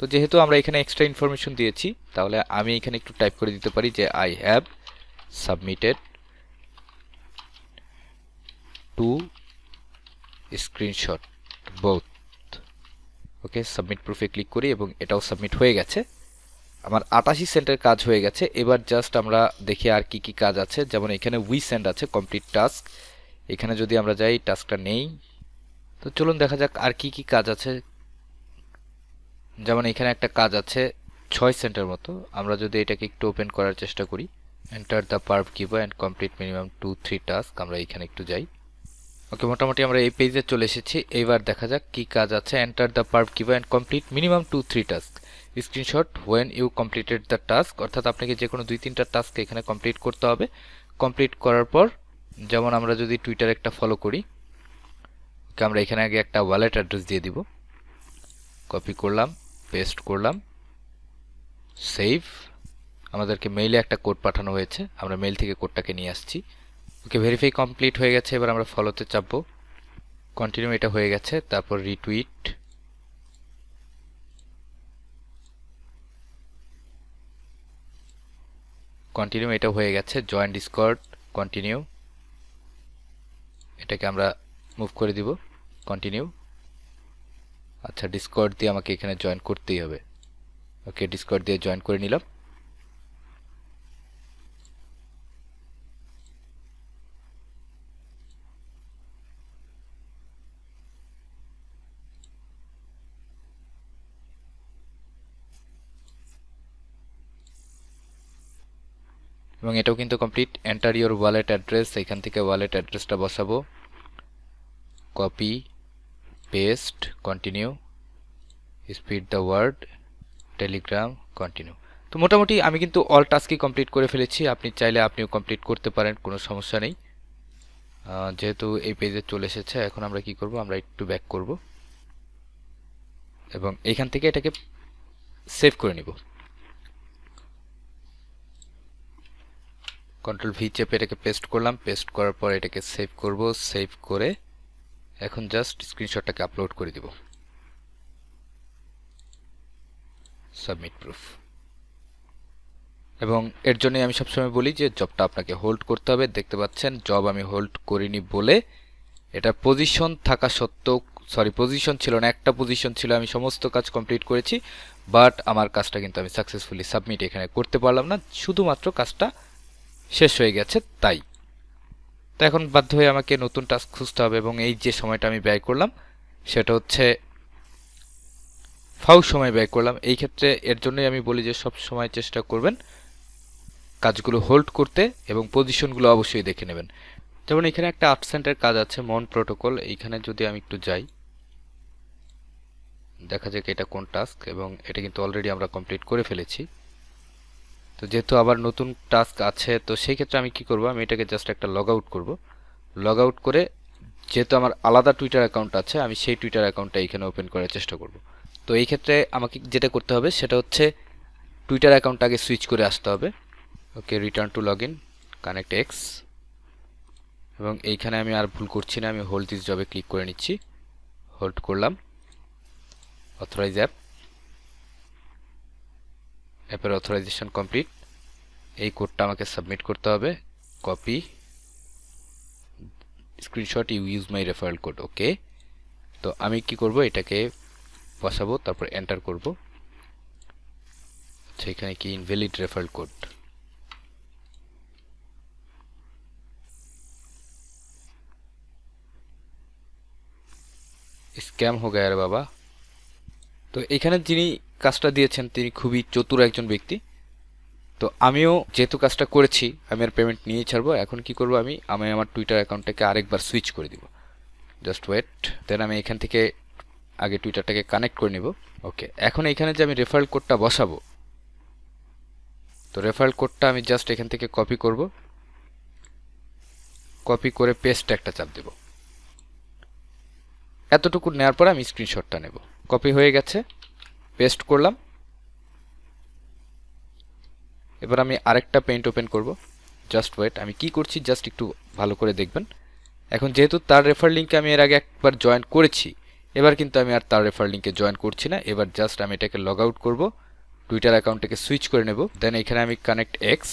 তো যেহেতু আমরা এখানে এক্সট্রা ইনফরমেশন দিয়েছি, তাহলে আমি এখানে একটু টাইপ করে দিতে পারি যে I have submitted to screenshot both. Okay, submit প্রুফে ক্লিক করি এবং এটাও সাবমিট হয়ে গেছে। আমার 88 সেন্টের কাজ হয়ে গেছে। এবার জাস্ট আমরা দেখি আর কি কি কাজ আছে। যেমন এখানে উই সেন্ড আছে, কমপ্লিট টাস্ক। এখানে যদি আমরা যাই, টাস্কটা নেই। তো চলুন দেখা যাক আর কি কি কাজ আছে। যেমন এখানে একটা কাজ আছে 6 সেন্টের মতো। আমরা যদি এটাকে একটু ওপেন করার চেষ্টা করি, enter the perv giver and complete minimum 2-3 task, আমরা এখানে একটু যাই। ওকে, মোটামুটি আমরা এই পেজে চলে এসেছি। এইবার দেখা যাক কি কাজ আছে। Enter the perv giver and complete minimum 2-3 task, screenshot when you completed the task. অর্থাৎ আপনাকে যে কোনো 2-3টা টাস্ক এখানে কমপ্লিট করতে হবে। কমপ্লিট করার পর, যেমন আমরা যদি টুইটার একটা ফলো করি, আমরা এখানে আগে একটা ওয়ালেট অ্যাড্রেস দিয়ে দিব। কপি করলাম, পেস্ট করলাম, সেভ। আমাদেরকে মেইলে একটা কোড পাঠানো হয়েছে, আমরা মেইল থেকে কোডটাকে নিয়ে আসছি। ওকে, ভেরিফাই কমপ্লিট হয়ে গেছে। এবার আমরা ফলোতে চাপবো। কন্টিনিউ, এটা হয়ে গেছে। তারপর রিটুইট, কন্টিনিউ, এটা হয়ে গেছে। জয়েন ডিসকর্ড, কন্টিনিউ, এটাকে আমরা মুভ করে দিব, কন্টিনিউ। আচ্ছা, ডিসকর্ড দিয়ে আমাকে এখানে জয়েন করতেই হবে। ওকে, ডিসকর্ড দিয়ে জয়েন করে নিলাম। এবং এটাও কিন্তু complete. Enter your wallet address, এখান থেকে ওয়ালেট অ্যাড্রেসটা বসাবো। Copy, paste, continue, spread the word, Telegram, continue. তো মোটামুটি আমি কিন্তু অল টাস্কই কমপ্লিট করে ফেলেছি। আপনি চাইলে আপনিও কমপ্লিট করতে পারেন, কোনো সমস্যা নেই। যেহেতু এই পেজে চলে এসেছে, এখন আমরা কি করব, আমরা একটু ব্যাক করব এবং এইখান থেকে এটাকে সেভ করে নিব। কন্ট্রোল ভি চেপে এটাকে পেস্ট করলাম। পেস্ট করার পর এটাকে সেভ করব। সেভ করে এখন জাস্ট স্ক্রিনশটটাকে আপলোড করে দিব। Submit proof. এবং এর জন্য আমি সবসময় বলি যে জবটা আপনাকে হোল্ড করতে হবে। দেখতে পাচ্ছেন জব আমি হোল্ড করিনি বলে এটা পজিশন থাকা সত্ত্বেও, সরি পজিশন ছিল না, একটা পজিশন ছিল, আমি সমস্ত কাজ কমপ্লিট করেছি, বাট আমার কাজটা কিন্তু আমি সাকসেসফুলি সাবমিট এখানে করতে পারলাম না, শুধুমাত্র কাজটা শেষ হয়ে গেছে তাই। তো এখন বাধ্য হয়ে আমাকে নতুন টাস্ক খুঁজতে হবে এবং এই যে সময়টা আমি ব্যয় করলাম সেটা হচ্ছে ফাউ সময় ব্যয় করলাম। এই ক্ষেত্রে এর জন্যই আমি বলি যে সব সময় চেষ্টা করবেন কাজগুলো হোল্ড করতে এবং পজিশনগুলো অবশ্যই দেখে নেবেন। যেমন এখানে একটা আপসেন্টের কাজ আছে, মন প্রোটোকল। এইখানে যদি আমি একটু যাই, দেখা যাক এটা কোন টাস্ক, এবং এটা কিন্তু অলরেডি আমরা কমপ্লিট করে ফেলেছি। তো যেহেতু আবার নতুন টাস্ক আছে, তো সেই ক্ষেত্রে আমি কি করব, আমি এটাকে জাস্ট একটা লগ আউট করব। লগ আউট করে, যেহেতু আমার আলাদা টুইটার অ্যাকাউন্ট আছে, আমি সেই টুইটার অ্যাকাউন্টটা এখানে ওপেন করার চেষ্টা করব। তো এই ক্ষেত্রে আমাকে যেটা করতে হবে সেটা হচ্ছে টুইটার অ্যাকাউন্টটা আগে সুইচ করে আসতে হবে। Okay, return to log in, connect X, এবং এইখানে আমি আর ভুল করছি না, আমি হোল্ড দিস জবে ক্লিক করে নিচ্ছি। হোল্ড করলাম, অথরাইজ অ্যাপ, অ্যাপের অথরাইজেশন কমপ্লিট। এই কোডটা আমাকে সাবমিট করতে হবে। Copy, screenshot, you use my referral code. Okay, তো আমি কি করব, এটাকে বসাবো, তারপর এন্টার করব। আচ্ছা, এখানে কি ইনভ্যালিড রেফারেল কোড, স্ক্যাম হো গায়া রে বাবা। তো এখানে যিনি কাজটা দিয়েছেন তিনি খুবই চতুর একজন ব্যক্তি। তো আমিও যেহেতু কাজটা করেছি, আমি আর পেমেন্ট নিয়েই ছাড়বো। এখন কি করব, আমি আমার টুইটার অ্যাকাউন্টটাকে আরেকবার সুইচ করে দিব। জাস্ট ওয়েট, দেন আমি এখান থেকে আগে টুইটারটাকে কানেক্ট করে নিব। ওকে, এখন এখানে যে আমি রেফারেল কোডটা বসাবো, তো রেফারেল কোডটা আমি জাস্ট এখান থেকে কপি করব। কপি করে পেস্ট একটা চাপ দেব। এতটুকু নেওয়ার পর আমি স্ক্রিনশটটা নেব। কপি হয়ে গেছে, পেস্ট করলাম। এবার আমি আরেকটা পেইন্ট ওপেন করব। জাস্ট ওয়েট, আমি কি করছি জাস্ট একটু ভালো করে দেখবেন। এখন যেহেতু তার রেফার লিঙ্কে আমি এর আগে একবার জয়েন করেছি, এবার কিন্তু আমি আর তার রেফার লিঙ্কে জয়েন করছি না। এবার জাস্ট আমি এটাকে লগ আউট করব, টুইটার অ্যাকাউন্টটাকে সুইচ করে নেব। দেন এখানে আমি কানেক্ট এক্স,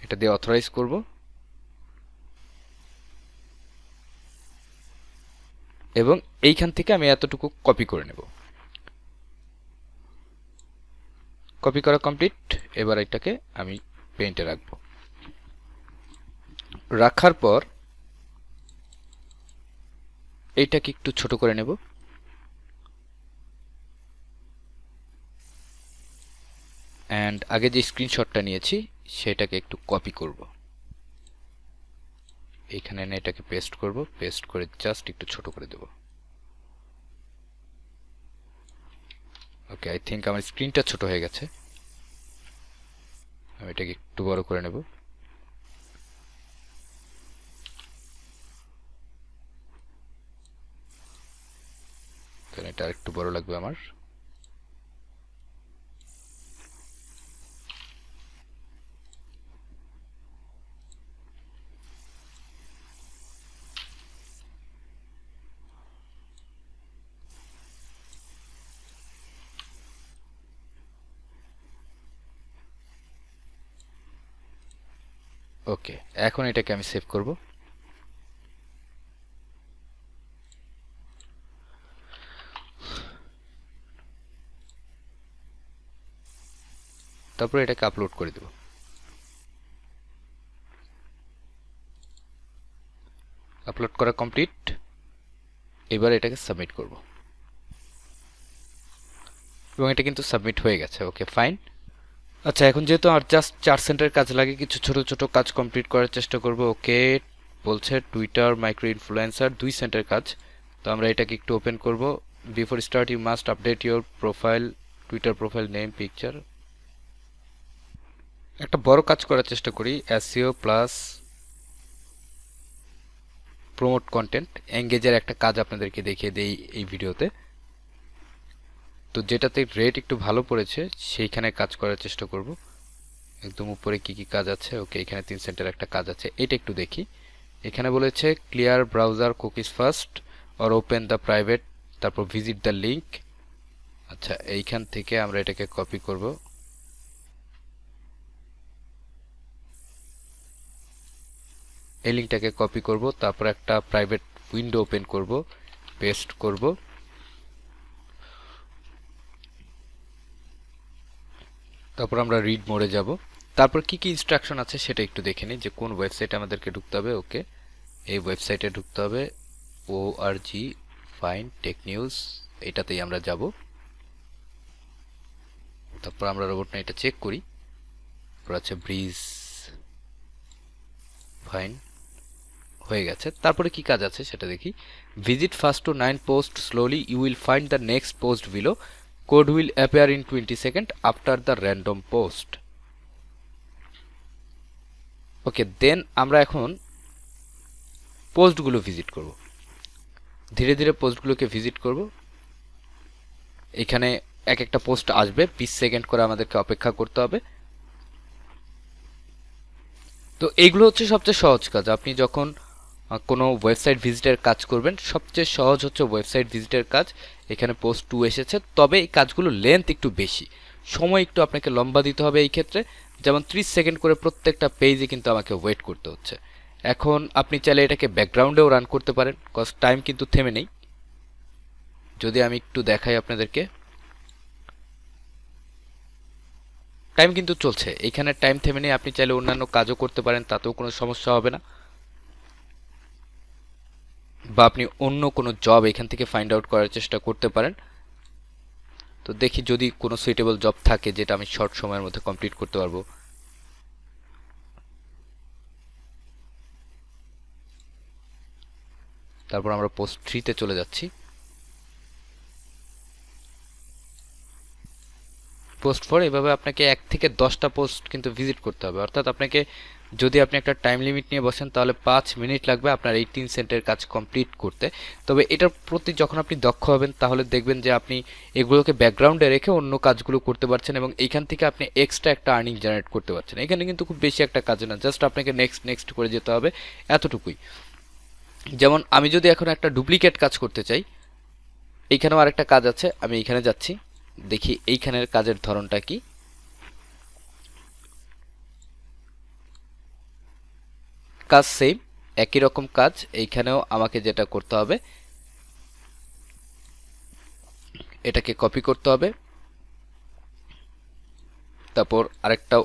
এটা দিয়ে অথরাইজ করব। এবং এইখান থেকে আমি এতটুকু কপি করে নেব। কপি করা কমপ্লিট। এবার এটাকে আমি পেইন্টে রাখবো। রাখার পর এইটাকে একটু ছোট করে নেব। অ্যান্ড আগে যে স্ক্রিনশটটা নিয়েছি সেটাকে একটু কপি করব। এইখানে এনে এটাকে পেস্ট করব। পেস্ট করে জাস্ট একটু ছোট করে দেব। ওকে, আই থিঙ্ক আমার স্ক্রিনটা ছোট হয়ে গেছে। আমি এটাকে একটু বড় করে নেব। এটা একটু বড় লাগবে আমার। ওকে, এখন এটাকে আমি সেভ করব। তারপর এটাকে আপলোড করে দেব। আপলোড করা কমপ্লিট। এবার এটাকে সাবমিট করব এবং এটা কিন্তু সাবমিট হয়ে গেছে। ওকে, ফাইন। আচ্ছা, এখন যেহেতু আর জাস্ট 4 সেন্টের কাজ লাগে, কিছু ছোট ছোট কাজ কমপ্লিট করার চেষ্টা করব। ওকে, বলছে টুইটার মাইক্রো ইনফ্লুয়েন্সার 2 সেন্টের কাজ। তো আমরা এটাকে একটু ওপেন করব। Before start you must update your profile, Twitter profile name, picture. একটা বড় কাজ করার চেষ্টা করি, এসইও প্লাস প্রমোট কন্টেন্ট এঙ্গেজের একটা কাজ আপনাদেরকে দেখিয়ে দেই এই ভিডিওতে। তো যেটাতে রেট একটু ভালো পড়েছে সেইখানে কাজ করার চেষ্টা করব। একদম উপরে কি কি কাজ আছে। ওকে, এখানে 3 সেন্টের একটা কাজ আছে, এটা একটু দেখি। এখানে বলেছে clear browser cookies first or open the private, তারপর ভিজিট দ্য লিঙ্ক। আচ্ছা, এইখান থেকে আমরা এটাকে কপি করব। এই লিঙ্কটাকে কপি করব, তারপর একটা প্রাইভেট উইন্ডো ওপেন করব, পেস্ট করব। তারপর আমরা রিড মোডে যাব। তারপর কি কি ইনস্ট্রাকশন আছে সেটা একটু দেখে নিই, যে কোন ওয়েবসাইটে আমাদেরকে ঢুকতে হবে। ওকে, এই ওয়েবসাইটে ঢুকতে হবে, ORG ফাইন টেক নিউজ, এটাতেই আমরা যাব। তারপর আমরা রোবট না এটা চেক করি। তারপর আছে ব্রিজ, ফাইন, হয়ে গেছে। তারপরে কি কাজ আছে সেটা দেখি। Visit first to 9 post slowly, you will find the next post below, code will appear in 20 second after the random post. Okay, then আমরা এখন পোস্টগুলো ভিজিট করব। ধীরে ধীরে পোস্টগুলোকে ভিজিট করব। এখানে এক একটা পোস্ট আসবে, 20 সেকেন্ড করে আমাদেরকে অপেক্ষা করতে হবে। তো এইগুলো হচ্ছে সবচেয়ে সহজ কাজ। আপনি যখন কোনো ওয়েবসাইট ভিজিটের কাজ করবেন, সবচেয়ে সহজ হচ্ছে ওয়েবসাইট ভিজিটের কাজ। এখানে পোস্ট 2 এসেছে, তবে এই কাজগুলো লেন্থ একটু বেশি, সময় একটু আপনাকে লম্বা দিতে হবে এই ক্ষেত্রে। যেমন 30 সেকেন্ড করে প্রত্যেকটা পেজে কিন্তু আমাকে ওয়েট করতে হচ্ছে। এখন আপনি চাইলে এটাকে ব্যাকগ্রাউন্ডেও রান করতে পারেন, কজ টাইম কিন্তু থেমে নেই। যদি আমি একটু দেখাই আপনাদেরকে, টাইম কিন্তু চলছে, এখানে টাইম থেমে নেই। আপনি চাইলে অন্যান্য কাজও করতে পারেন, তাতেও কোনো সমস্যা হবে না। বা আপনি অন্য কোনো জব এখান থেকে ফাইন্ড আউট করার চেষ্টা করতে পারেন। তো দেখি যদি কোনো সুইটেবল জব থাকে যেটা আমি শর্ট সময়ের মধ্যে কমপ্লিট করতে পারবো। তারপর আমরা পোস্ট 3 তে চলে যাচ্ছি। পোস্ট 4, এভাবে আপনাকে 1 থেকে 10টা পোস্ট কিন্তু ভিজিট করতে হবে। অর্থাৎ আপনাকে, যদি আপনি একটা টাইম লিমিট নিয়ে বসেন তাহলে 5 মিনিট লাগবে আপনার 18 সেন্টের কাজ কমপ্লিট করতে। তবে এটার প্রতি যখন আপনি দক্ষ হবেন তাহলে দেখবেন যে আপনি এগুলোকে ব্যাকগ্রাউন্ডে রেখে অন্য কাজগুলো করতে পারছেন এবং এইখান থেকে আপনি এক্সট্রা একটা আর্নিং জেনারেট করতে পারছেন। এখানে কিন্তু খুব বেশি একটা কাজ না, জাস্ট আপনাকে নেক্সট নেক্সট করে যেতে হবে, এতটুকুই। যেমন আমি যদি এখন একটা ডুপ্লিকেট কাজ করতে চাই, এইখানেও আরেকটা কাজ আছে, আমি এইখানে যাচ্ছি, দেখি এইখানের কাজের ধরনটা কি। কাজ সেম, একই রকম কাজ। এইখানেও আমাকে যেটা করতে হবে, এটাকে কপি করতে হবে, তারপর আরেকটা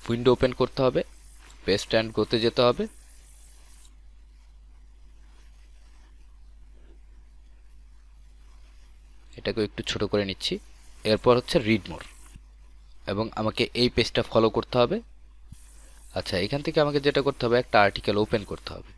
উইন্ডো ওপেন করতে হবে, পেস্ট অ্যান্ড গোতে যেতে হবে। এটাকে একটু ছোট করে নিচ্ছি। এরপর হচ্ছে রিড মোর, এবং আমাকে এই পেজটা ফলো করতে হবে। আচ্ছা, এখান থেকে আমাকে যেটা করতে হবে, একটা আর্টিকেল ওপেন করতে হবে।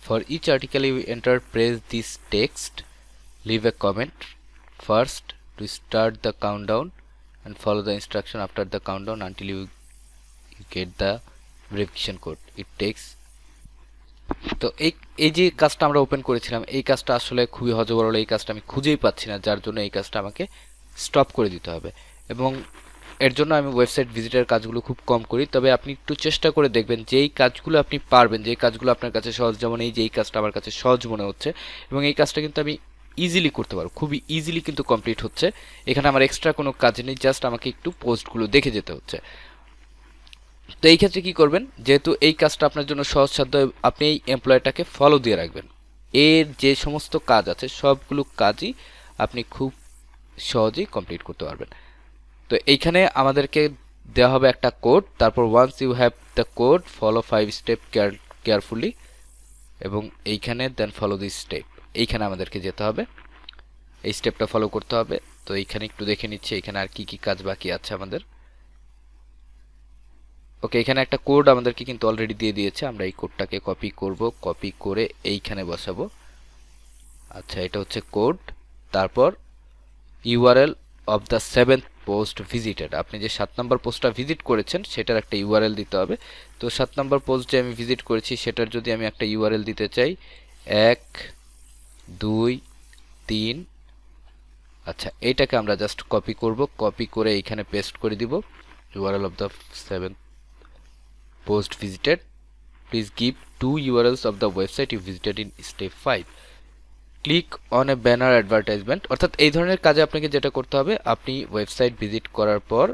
For each article you enter, press this text, leave a comment first to start the countdown and follow the instruction after the countdown until you get the verification code. It takes. তো এই যে কাজটা আমরা open করেছিলাম, এই কাজটা আসলে খুবই হযবরল। এই কাজটা আমি খুঁজেই পাচ্ছি না, যার জন্য এই কাজটা আমাকে স্টপ করে দিতে হবে। এবং এর জন্য আমি ওয়েবসাইট ভিজিটের কাজগুলো খুব কম করি, তবে আপনি একটু চেষ্টা করে দেখবেন যেই কাজগুলো আপনি পারবেন, যেই কাজগুলো আপনার কাছে সহজ, যেমন এই যে এই কাজটা আমার কাছে সহজ মনে হচ্ছে এবং এই কাজটা কিন্তু আমি ইজিলি করতে পারবো, খুবই ইজিলি কিন্তু কমপ্লিট হচ্ছে। এখানে আমার এক্সট্রা কোনো কাজ নেই, জাস্ট আমাকে একটু পোস্টগুলো দেখে যেতে হচ্ছে। তো এই ক্ষেত্রে কি করবেন, যেহেতু এই কাজটা আপনার জন্য সহজসাধ্য, আপনি এই এমপ্লয়টাকে ফলো দিয়ে রাখবেন। এর যে সমস্ত কাজ আছে সবগুলো কাজই আপনি খুব সহজেই কমপ্লিট করতে পারবেন। তো এইখানে আমাদেরকে দেওয়া হবে একটা কোড, তারপর once you have the code follow 5 step carefully, এবং এইখানে দেন ফলো দিস স্টেপ, এইখানে আমাদেরকে যেতে হবে, এই স্টেপটা ফলো করতে হবে। তো এইখানে একটু দেখে নিচ্ছি এখানে আর কি কি কাজ বাকি আছে আমাদের। ওকে, এখানে একটা কোড আমাদেরকে কিন্তু অলরেডি দিয়ে দিয়েছে, আমরা এই কোডটাকে কপি করব, কপি করে এইখানে বসাবো। আচ্ছা, এটা হচ্ছে কোড। তারপর URL of the 7th post visited, আপনি যে 7 নম্বর পোস্টটা ভিজিট করেছেন সেটার একটা ইউআরএল দিতে হবে। তো 7 নম্বর পোস্ট যে আমি ভিজিট করেছি সেটার যদি আমি একটা ইউআরএল দিতে চাই, 1 2 3, আচ্ছা এইটাকে আমরা জাস্ট কপি করব, কপি করে এইখানে পেস্ট করে দিব। URL of the 7th post visited, please give 2 URLs of the website you visited in step 5, click on a banner advertisement. অর্থাৎ এই ধরনের কাজে আপনাকে যেটা করতে হবে, আপনি ওয়েবসাইট ভিজিট করার পর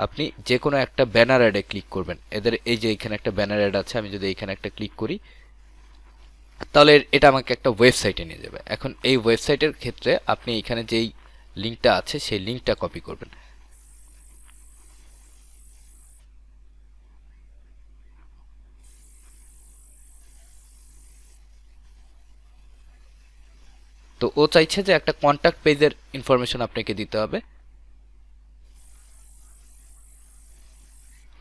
আপনি যে কোনো একটা ব্যানার অ্যাডে ক্লিক করবেন। এদের এই যে এখানে একটা ব্যানার অ্যাড আছে, আমি যদি এখানে একটা ক্লিক করি তাহলে এটা আমাকে একটা ওয়েবসাইটে নিয়ে যাবে। এখন এই ওয়েবসাইটের ক্ষেত্রে আপনি এখানে যেই লিঙ্কটা আছে সেই লিঙ্কটা কপি করবেন। তো ও চাইছে যে একটা কন্ট্যাক্ট পেজের ইনফরমেশন আপনাকে দিতে হবে।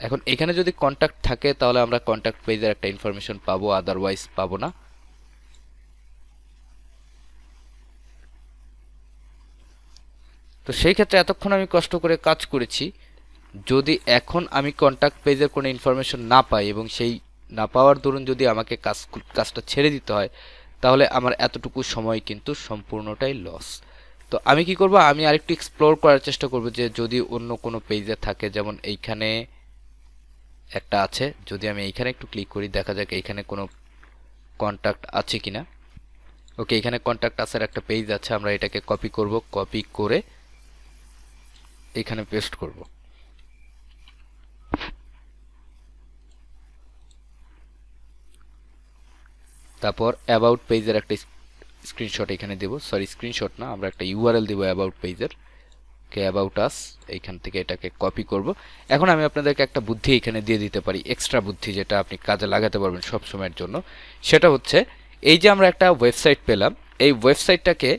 এখন এখানে যদি কন্ট্যাক্ট থাকে তাহলে আমরা কন্ট্যাক্ট পেজের একটা ইনফরমেশন পাবো, আদারওয়াইজ পাবো না। তো সেই ক্ষেত্রে এতক্ষণ আমি কষ্ট করে কাজ করেছি, যদি এখন আমি কন্ট্যাক্ট পেজের কোনো ইনফরমেশন না পাই এবং সেই না পাওয়ার দরুন যদি আমাকে কাজটা ছেড়ে দিতে হয়, তাহলে আমার এতটুকু সময় কিন্তু সম্পূর্ণটাই লস। তো আমি কি করব, আমি আরেকটু এক্সপ্লোর করার চেষ্টা করব যে যদি অন্য কোনো পেজে থাকে, যেমন এইখানে একটা আছে, যদি আমি এইখানে একটু ক্লিক করি দেখা যাক এইখানে কোনো কন্ট্যাক্ট আছে কিনা। ওকে, এখানে কন্ট্যাক্ট আসার একটা পেজ আছে, আমরা এটাকে কপি করব, কপি করে এখানে পেস্ট করব। তারপর অ্যাবাউট পেজের একটা স্ক্রিনশট এখানে দেব, সরি স্ক্রিনশট না, আমরা একটা ইউআরএল দেব অ্যাবাউট পেজের, কে অ্যাবাউট আস, এইখান থেকে এটাকে কপি করব। এখন আমি আপনাদেরকে একটা বুদ্ধি এখানে দিয়ে দিতে পারি, এক্সট্রা বুদ্ধি, যেটা আপনি কাজে লাগাতে পারবেন সব সময়ের জন্য। সেটা হচ্ছে এই যে আমরা একটা ওয়েবসাইট পেলাম, এই ওয়েবসাইটটাকে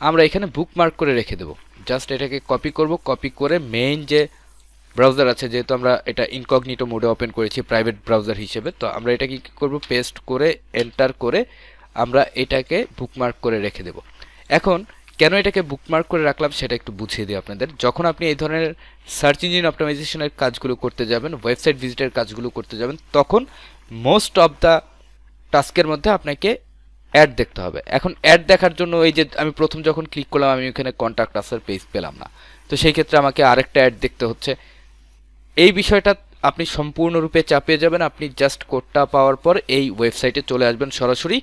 আমরা এখানে বুকমার্ক করে রেখে দেব। জাস্ট এটাকে কপি করব, কপি করে মেইন যে ব্রাউজার আছে, যেহেতু আমরা এটা ইনকগনিটো মোডে ওপেন করেছি প্রাইভেট ব্রাউজার হিসেবে, তো আমরা এটা কি করব, পেস্ট করে এন্টার করে আমরা এটাকে বুকমার্ক করে রেখে দেব। এখন কেন এটাকে বুকমার্ক করে রাখলাম সেটা একটু বুঝিয়ে দিই আপনাদের। যখন আপনি এই ধরনের সার্চ ইঞ্জিন অপটিমাইজেশনের কাজগুলো করতে যাবেন, ওয়েবসাইট ভিজিটের কাজগুলো করতে যাবেন, তখন মোস্ট অফ দ্য টাস্কের মধ্যে আপনাকে অ্যাড দেখতে হবে। এখন অ্যাড দেখার জন্য এই যে আমি প্রথম যখন ক্লিক করলাম আমি ওখানে কন্ট্যাক্ট আসার পেজ পেলাম না, তো সেই ক্ষেত্রে আমাকে আরেকটা অ্যাড দেখতে হচ্ছে। এই বিষয়টা আপনি সম্পূর্ণরূপে চাপিয়ে যাবেন, আপনি জাস্ট কোডটা পাওয়ার পর এই ওয়েবসাইটে চলে আসবেন সরাসরি,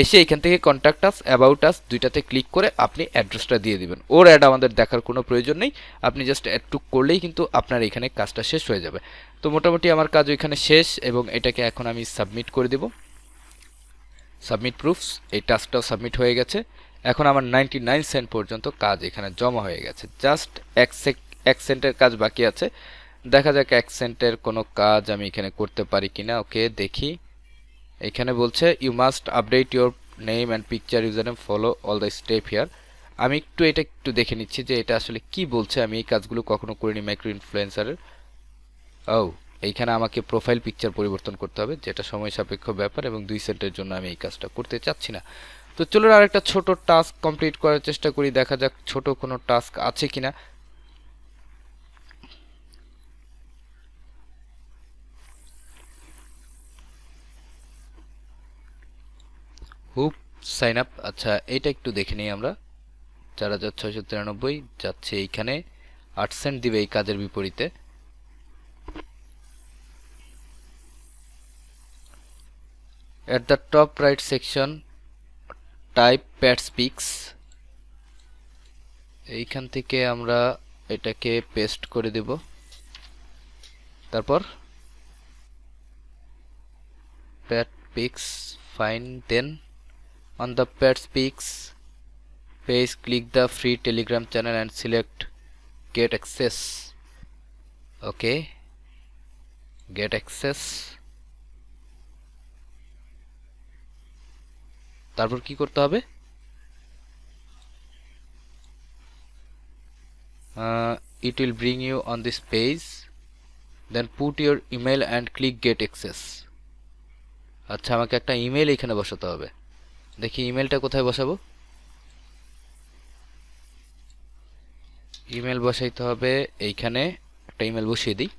এসে এখান থেকে কন্ট্যাক্ট আস, অ্যাবাউট আস দুইটাতে ক্লিক করে আপনি অ্যাড্রেসটা দিয়ে দিবেন। ওর অ্যাড আমাদের দেখার কোনো প্রয়োজন নেই, আপনি জাস্ট অ্যাড টুক করলেই কিন্তু আপনার এখানে কাজটা শেষ হয়ে যাবে। তো মোটামুটি আমার কাজ ওইখানে শেষ এবং এটাকে এখন আমি সাবমিট করে দেব। সাবমিট প্রুফস, এই টাস্কটাও সাবমিট হয়ে গেছে। এখন আমার 99 সেন্ট পর্যন্ত কাজ এখানে জমা হয়ে গেছে, জাস্ট 1 সেন্টের কাজ বাকি আছে। দেখা যাক 1 সেন্টের কোনো কাজ আমি এখানে করতে পারি কিনা। ওকে, দেখি। এখানে বলছে you must update your name and picture user name, follow all the step here. আমি এটা একটু দেখে নিচ্ছি যে এটা আসলে কি বলছে, আমি এই কাজগুলো কখনো করিনি মাইক্রো ইনফ্লুয়েন্সারের। ও, এইখানে আমাকে প্রোফাইল পিকচার পরিবর্তন করতে হবে, যেটা সময় সাপেক্ষ ব্যাপার এবং 2 সেন্টের জন্য আমি এই কাজটা করতে চাচ্ছি না। তো চলুন আরেকটা ছোট টাস্ক কমপ্লিট করার চেষ্টা করি, দেখা যাক ছোট কোনো টাস্ক আছে কিনা। হুপ সাইন আপ, আচ্ছা এটা একটু দেখে নিই আমরা। 4693 যাচ্ছে এইখানে। 8 সেন্ট দিবে এই কাজের বিপরীতে। At the top right section type PaidSpeaks, এইখান থেকে আমরা এটাকে পেস্ট করে দেব। তারপর PaidSpeaks fine, then on the PaidSpeaks page click the free Telegram channel and select get access. Okay, get access। তারপর কি করতে হবে? It will bring you on this page, then put your email and click get access। আচ্ছা, আমাকে একটা email এখানে বসাতে হবে। দেখি ইমেলটা কোথায় বসাবো। ইমেল বসাইতে হবে এইখানে, একটা ইমেল বসিয়ে দিই।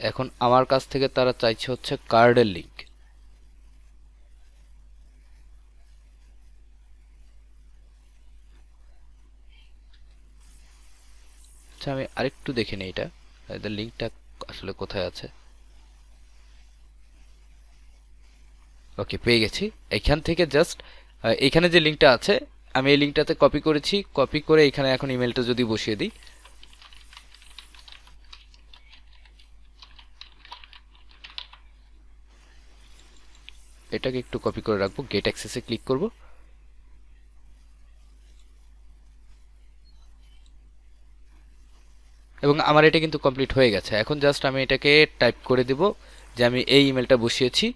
এখন আমার কাছ থেকে তারা চাইছে হচ্ছে কার্ডের লিংক। আচ্ছা, আমি আরেকটু দেখে নিই এটা, এদের লিংকটা আসলে কোথায় আছে। ওকে, পেয়ে গেছি। এখান থেকে জাস্ট এখানে যে লিংকটা আছে আমি এই লিংকটাতে কপি করেছি, কপি করে এখানে এখন ইমেলটা যদি বসিয়ে দিই, এটাকে একটু কপি করে রাখবো, গেট অ্যাক্সেসে ক্লিক করব। এবং আমার এটা কিন্তু কমপ্লিট হয়ে গেছে। এখন জাস্ট আমি এটাকে টাইপ করে দেব যে আমি এই ইমেলটা বসিয়েছি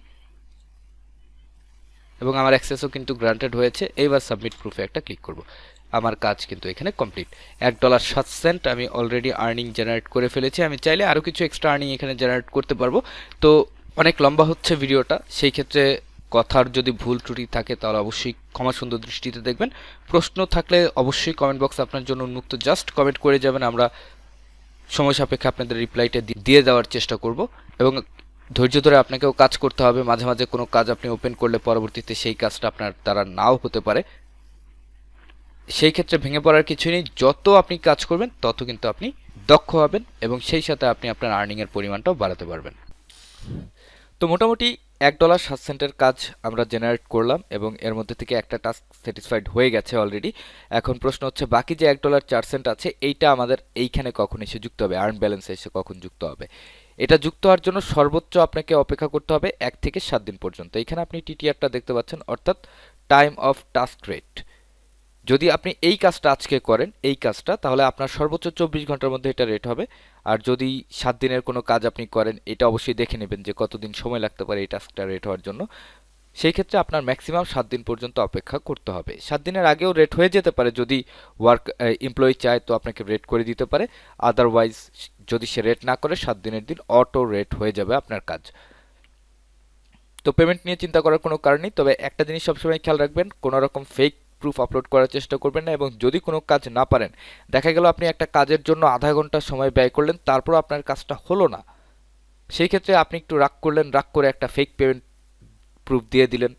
এবং আমার অ্যাক্সেসও কিন্তু গ্রান্টেড হয়েছে। এইবার সাবমিট প্রুফে একটা ক্লিক করব। আমার কাজ কিন্তু এখানে কমপ্লিট। $1.07 আমি অলরেডি আর্নিং জেনারেট করে ফেলেছি। আমি চাইলে আরও কিছু এক্সট্রা আর্নিং এখানে জেনারেট করতে পারবো। তো অনেক লম্বা হচ্ছে ভিডিওটা, সেই ক্ষেত্রে কথার যদি ভুল ত্রুটি থাকে তাহলে অবশ্যই ক্ষমা সুন্দর দৃষ্টিতে দেখবেন। প্রশ্ন থাকলে অবশ্যই কমেন্ট বক্স আপনার জন্য উন্মুক্ত, জাস্ট কমেন্ট করে যাবেন, আমরা সময় সাপেক্ষে আপনাদের রিপ্লাইটা দিয়ে দেওয়ার চেষ্টা করব। এবং ধৈর্য ধরে আপনাকেও কাজ করতে হবে। মাঝে মাঝে কোনো কাজ আপনি ওপেন করলে পরবর্তীতে সেই কাজটা আপনার দ্বারা নাও হতে পারে, সেই ক্ষেত্রে ভেঙে পড়ার কিছু নেই। যত আপনি কাজ করবেন তত কিন্তু আপনি দক্ষ হবেন এবং সেই সাথে আপনি আপনার আর্নিংয়ের পরিমাণটাও বাড়াতে পারবেন। তো মোটামুটি $1.07 কাজ আমরা জেনারেট করলাম এবং এর মধ্যে থেকে একটা টাস্ক স্যাটিসফাইড হয়ে গেছে অলরেডি। এখন প্রশ্ন হচ্ছে বাকি যে $1.04 আছে এইটা আমাদের এইখানে কখন এসে যুক্ত হবে, আর্ন ব্যালেন্সে এসে কখন যুক্ত হবে। এটা যুক্ত হওয়ার জন্য সর্বোচ্চ আপনাকে অপেক্ষা করতে হবে 1 থেকে 7 দিন পর্যন্ত। এখানে আপনি টিটিআরটা দেখতে পাচ্ছেন, অর্থাৎ টাইম অফ টাস্ক রেট। যদি আপনি এই কাজটা আজকে করেন, এই কাজটা, তাহলে আপনার সর্বোচ্চ 24 ঘন্টার মধ্যে এটা রেট হবে। আর যদি 7 দিনের কোনো কাজ আপনি করেন, এটা অবশ্যই দেখে নেবেন যে কতদিন সময় লাগতে পারে এই টাস্কটা রেট হওয়ার জন্য। সেই ক্ষেত্রে আপনার ম্যাক্সিমাম 7 দিন পর্যন্ত অপেক্ষা করতে হবে। 7 দিনের আগেও রেট হয়ে যেতে পারে, যদি এমপ্লয়ি চায় তো আপনাকে রেট করে দিতে পারে। আদারওয়াইজ যদি সে রেট না করে 7 দিনের দিন অটো রেট হয়ে যাবে আপনার কাজ। তো পেমেন্ট নিয়ে চিন্তা করার কোনো কারণ নেই, তবে একটা জিনিস সবসময় খেয়াল রাখবেন, কোনো রকম ফেক প্রুফ আপলোড করার চেষ্টা করবেন না। এবং যদি কোনো কাজ না পারেন, দেখা গেল আপনি একটা কাজের জন্য আধা ঘন্টা সময় ব্যয় করলেন, তারপর আপনার কাজটা হলো না, সেই ক্ষেত্রে আপনি একটু রাগ করলেন, রাগ করে একটা ফেক পেমেন্ট প্রুফ দিয়ে দিলেন,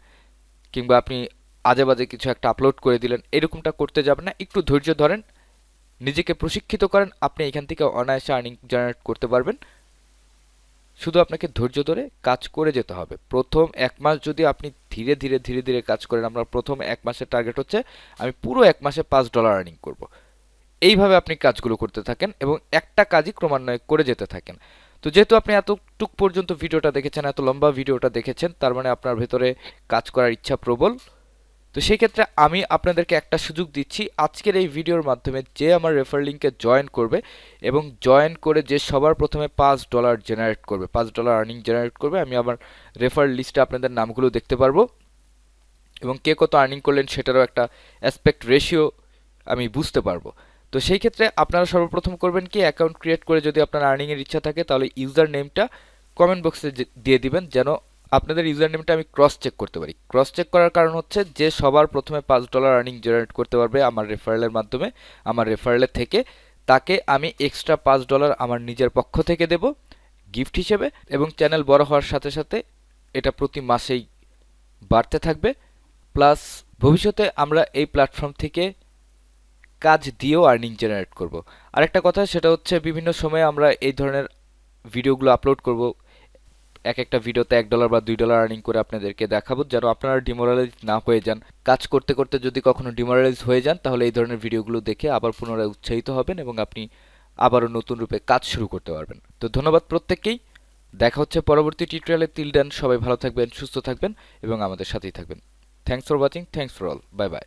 কিংবা আপনি আজে বাজে কিছু একটা আপলোড করে দিলেন, এরকমটা করতে যাবেন না। একটু ধৈর্য ধরেন, নিজেকে প্রশিক্ষিত করেন, আপনি এখান থেকে অনায়াসে আর্নিং জেনারেট করতে পারবেন। শুধু আপনাকে ধৈর্য ধরে কাজ করে যেতে হবে। প্রথম 1 মাস যদি আপনি ধীরে ধীরে ধীরে ধীরে কাজ করেন, আমরা প্রথম 1 মাসের টার্গেট হচ্ছে আমি পুরো 1 মাসে $5 আর্নিং করব। এইভাবে আপনি কাজগুলো করতে থাকেন এবং একটা কাজই ক্রমান্বয়ে করে যেতে থাকেন। তো যেহেতু আপনি এতটুক পর্যন্ত ভিডিওটা দেখেছেন, এত লম্বা ভিডিওটা দেখেছেন, তার মানে আপনার ভেতরে কাজ করার ইচ্ছা প্রবল। তো সেই ক্ষেত্রে আমি আপনাদেরকে একটা সুযোগ দিচ্ছি, আজকের এই ভিডিওর মাধ্যমে যে আমার রেফার লিঙ্কে জয়েন করবে এবং জয়েন করে যে সবার প্রথমে $5 জেনারেট করবে, $5 আর্নিং জেনারেট করবে, আমি আমার রেফার লিস্টে আপনাদের নামগুলো দেখতে পারবো এবং কে কত আর্নিং করলেন সেটারও একটা অ্যাসপেক্ট রেশিও আমি বুঝতে পারবো। তো সেই ক্ষেত্রে আপনারা সর্বপ্রথম করবেন কি, অ্যাকাউন্ট ক্রিয়েট করে যদি আপনার আর্নিংয়ের ইচ্ছা থাকে তাহলে ইউজার নেমটা কমেন্ট বক্সে দিয়ে দিবেন, যেন আপনাদের ইউজার নেমটা আমি ক্রস চেক করতে পারি। ক্রস চেক করার কারণ হচ্ছে যে সবার প্রথমে $5 আর্নিং জেনারেট করতে পারবে আমার রেফারেলের মাধ্যমে, আমার রেফারেলের থেকে, তাকে আমি এক্সট্রা $5 আমার নিজের পক্ষ থেকে দেব গিফট হিসেবে। এবং চ্যানেল বড় হওয়ার সাথে সাথে এটা প্রতি মাসেই বাড়তে থাকবে, প্লাস ভবিষ্যতে আমরা এই প্ল্যাটফর্ম থেকে কাজ দিয়েও আর্নিং জেনারেট করব। আরেকটা কথা, সেটা হচ্ছে বিভিন্ন সময়ে আমরা এই ধরনের ভিডিওগুলো আপলোড করব, এক একটা ভিডিওতে $1 বা $2 আর্নিং করে আপনাদেরকে দেখাবো, যেন আপনারা ডিমোরালাইজ না হয়ে যান। কাজ করতে করতে যদি কখনো ডিমোরালাইজ হয়ে যান, তাহলে এই ধরনের ভিডিওগুলো দেখে আবার পুনরায় উৎসাহিত হবেন এবং আপনি আবারও নতুন রূপে কাজ শুরু করতে পারবেন। তো ধন্যবাদ প্রত্যেককেই। দেখা হচ্ছে পরবর্তী টিউটোরিয়ালে। টিল দেন সবাই ভালো থাকবেন, সুস্থ থাকবেন এবং আমাদের সাথেই থাকবেন। Thanks for watching, thanks for all, bye bye.